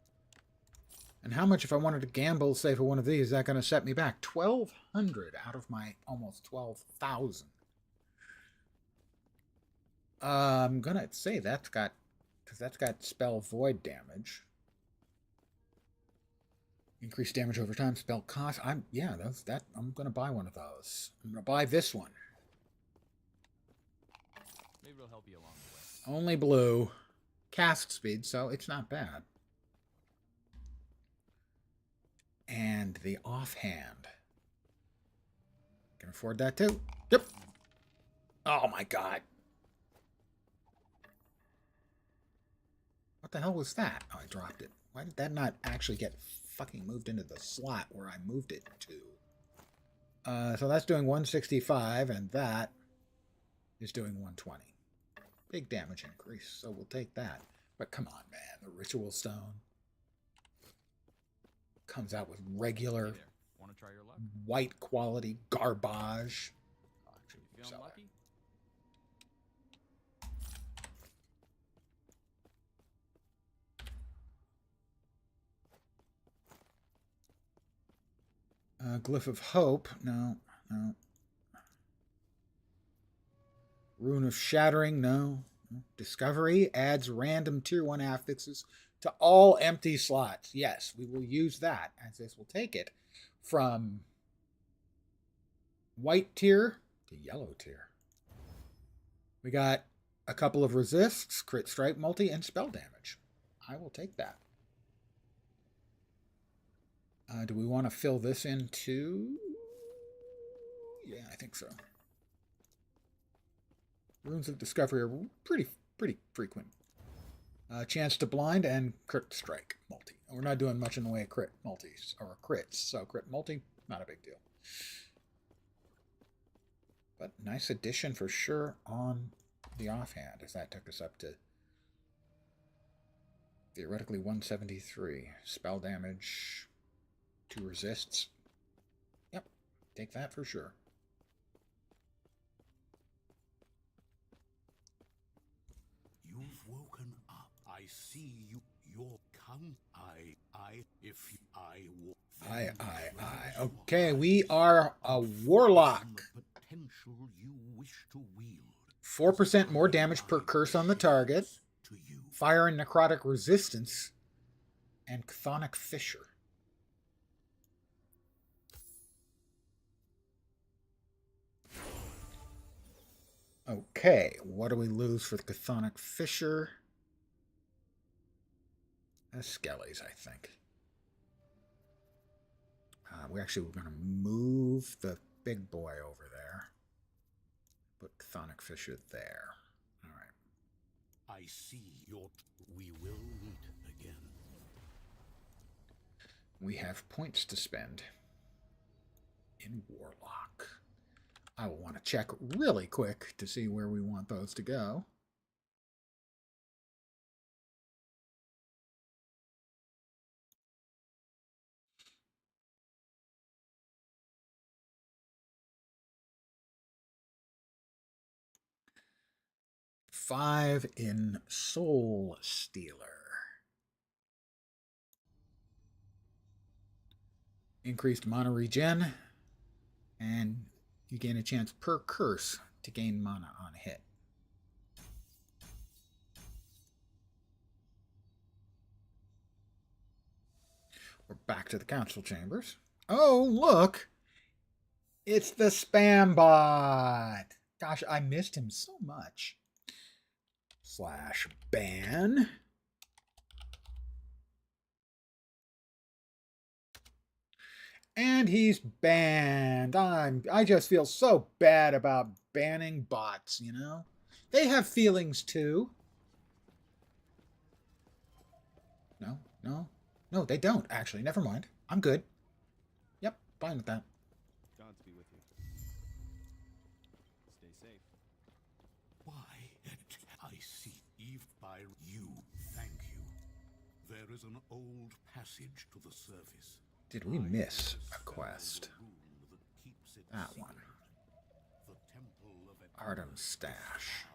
And how much, if I wanted to gamble, say, for one of these, is that going to set me back? 1,200 out of my almost 12,000. I'm going to say that's got... Because that's got spell void damage. Increased damage over time, spell cost. I'm going to buy one of those. I'm going to buy this one. Maybe it'll help you along the way. Only blue. Cast speed, so it's not bad. And the offhand. Can afford that too. Yep. Oh my god. What the hell was that? Oh, I dropped it. Why did that not actually get fucking moved into the slot where I moved it to. So that's doing 165, and that is doing 120. Big damage increase, so we'll take that. But come on, man, the Ritual Stone comes out with regular Want to try your luck? white quality garbage. Oh, actually, You feeling lucky? Glyph of Hope. No, no. Rune of Shattering. No. Discovery adds random tier 1 affixes to all empty slots. Yes, we will use that, as this will take it from white tier to yellow tier. We got a couple of resists, crit strike, multi, and spell damage. I will take that. Do we want to fill this in too? Yeah, I think so. Runes of Discovery are pretty frequent. Chance to blind and crit strike multi. We're not doing much in the way of crit multis or crits, so crit multi, not a big deal. But nice addition for sure on the offhand, as that took us up to theoretically 173. Spell damage, 2 resists. Yep, take that for sure. You've woken up. I see you. Your count. Okay, we are a warlock. 4% more damage per curse on the target. Fire and necrotic resistance. And chthonic fissure. Okay, what do we lose for the chthonic fissure? Skellies, I think. We're going to move the big boy over there. Put chthonic fissure there. All right. I see your. We will meet again. We have points to spend in Warlock. I will want to check really quick to see where we want those to go. Five in Soul Stealer. Increased mana regen, and you gain a chance per curse to gain mana on hit. We're back to the council chambers. Oh, look! It's the spam bot! Gosh, I missed him so much. /ban. And he's banned. I just feel so bad about banning bots, you know? They have feelings too. No, they don't, actually. Never mind. I'm good. Yep, fine with that. Gods be with you. Stay safe. Why? I see. Eve by you. Thank you. There is an old passage to the surface. Did we miss a quest? That one. Artem's Stash.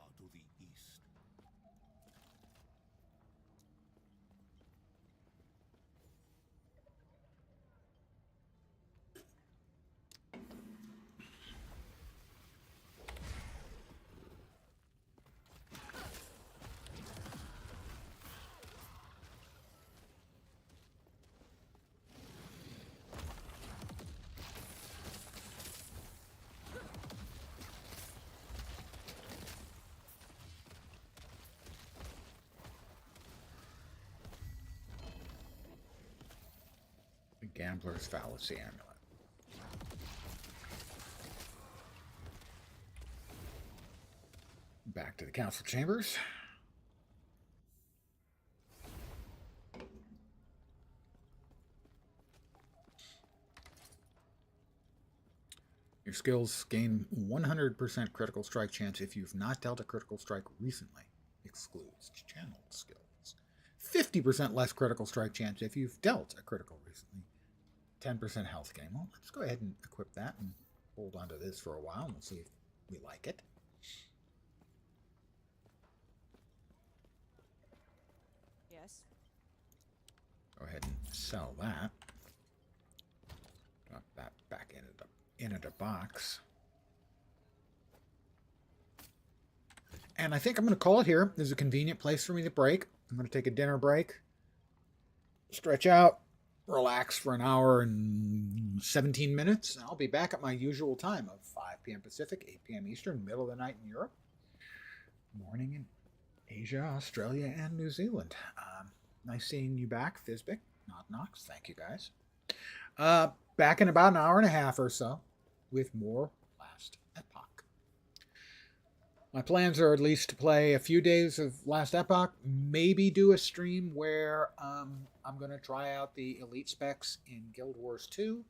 Gambler's Fallacy Amulet. Back to the council chambers. Your skills gain 100% critical strike chance if you've not dealt a critical strike recently. Excludes channeled skills. 50% less critical strike chance if you've dealt a critical recently. 10% health gain. Well, let's go ahead and equip that and hold on to this for a while and we'll see if we like it. Yes. Go ahead and sell that. Drop that back into the box. And I think I'm going to call it here. There's a convenient place for me to break. I'm going to take a dinner break, stretch out, relax for an hour and 17 minutes. And I'll be back at my usual time of 5 p.m. Pacific, 8 p.m. Eastern, middle of the night in Europe, morning in Asia, Australia, and New Zealand. Nice seeing you back, Fizbic, Knox. Thank you, guys. Back in about an hour and a half or so with more Last Epoch. My plans are at least to play a few days of Last Epoch, maybe do a stream where I'm going to try out the elite specs in Guild Wars 2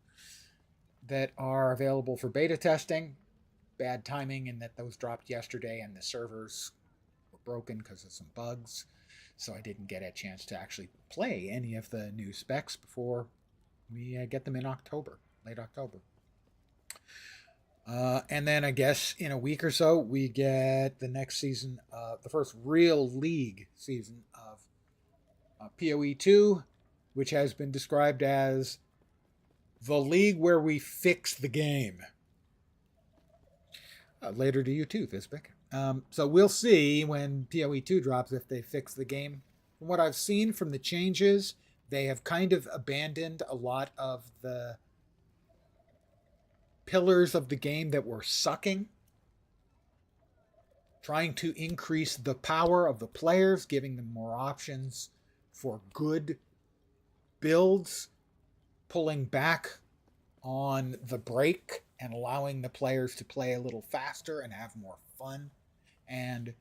that are available for beta testing. Bad timing in that those dropped yesterday and the servers were broken because of some bugs. So I didn't get a chance to actually play any of the new specs before we get them in October, late October. And then I guess in a week or so, we get the next season, the first real league season of PoE 2, which has been described as the league where we fix the game. Later to you too, Fispic. So we'll see when PoE 2 drops if they fix the game. From what I've seen from the changes, they have kind of abandoned a lot of the pillars of the game that were sucking, trying to increase the power of the players, giving them more options for good builds, pulling back on the break and allowing the players to play a little faster and have more fun, and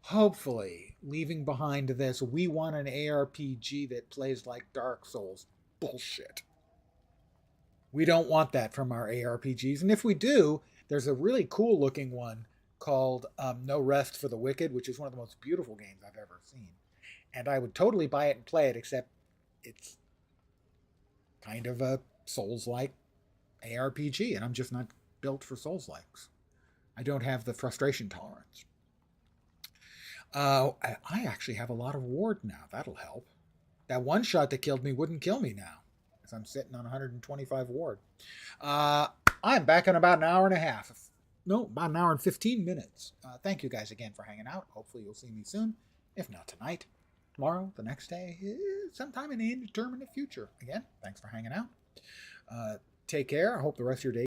hopefully leaving behind this "we want an ARPG that plays like Dark Souls" bullshit. We don't want that from our ARPGs. And if we do, there's a really cool looking one called No Rest for the Wicked, which is one of the most beautiful games I've ever seen. And I would totally buy it and play it, except it's kind of a Souls-like ARPG, and I'm just not built for Souls-likes. I don't have the frustration tolerance. I actually have a lot of ward now. That'll help. That one shot that killed me wouldn't kill me now, because I'm sitting on 125 ward. I'm back in about an hour and a half. No, about an hour and 15 minutes. Thank you guys again for hanging out. Hopefully you'll see me soon. If not tonight, tomorrow, the next day, sometime in the indeterminate future. Again, thanks for hanging out. Take care. I hope the rest of your day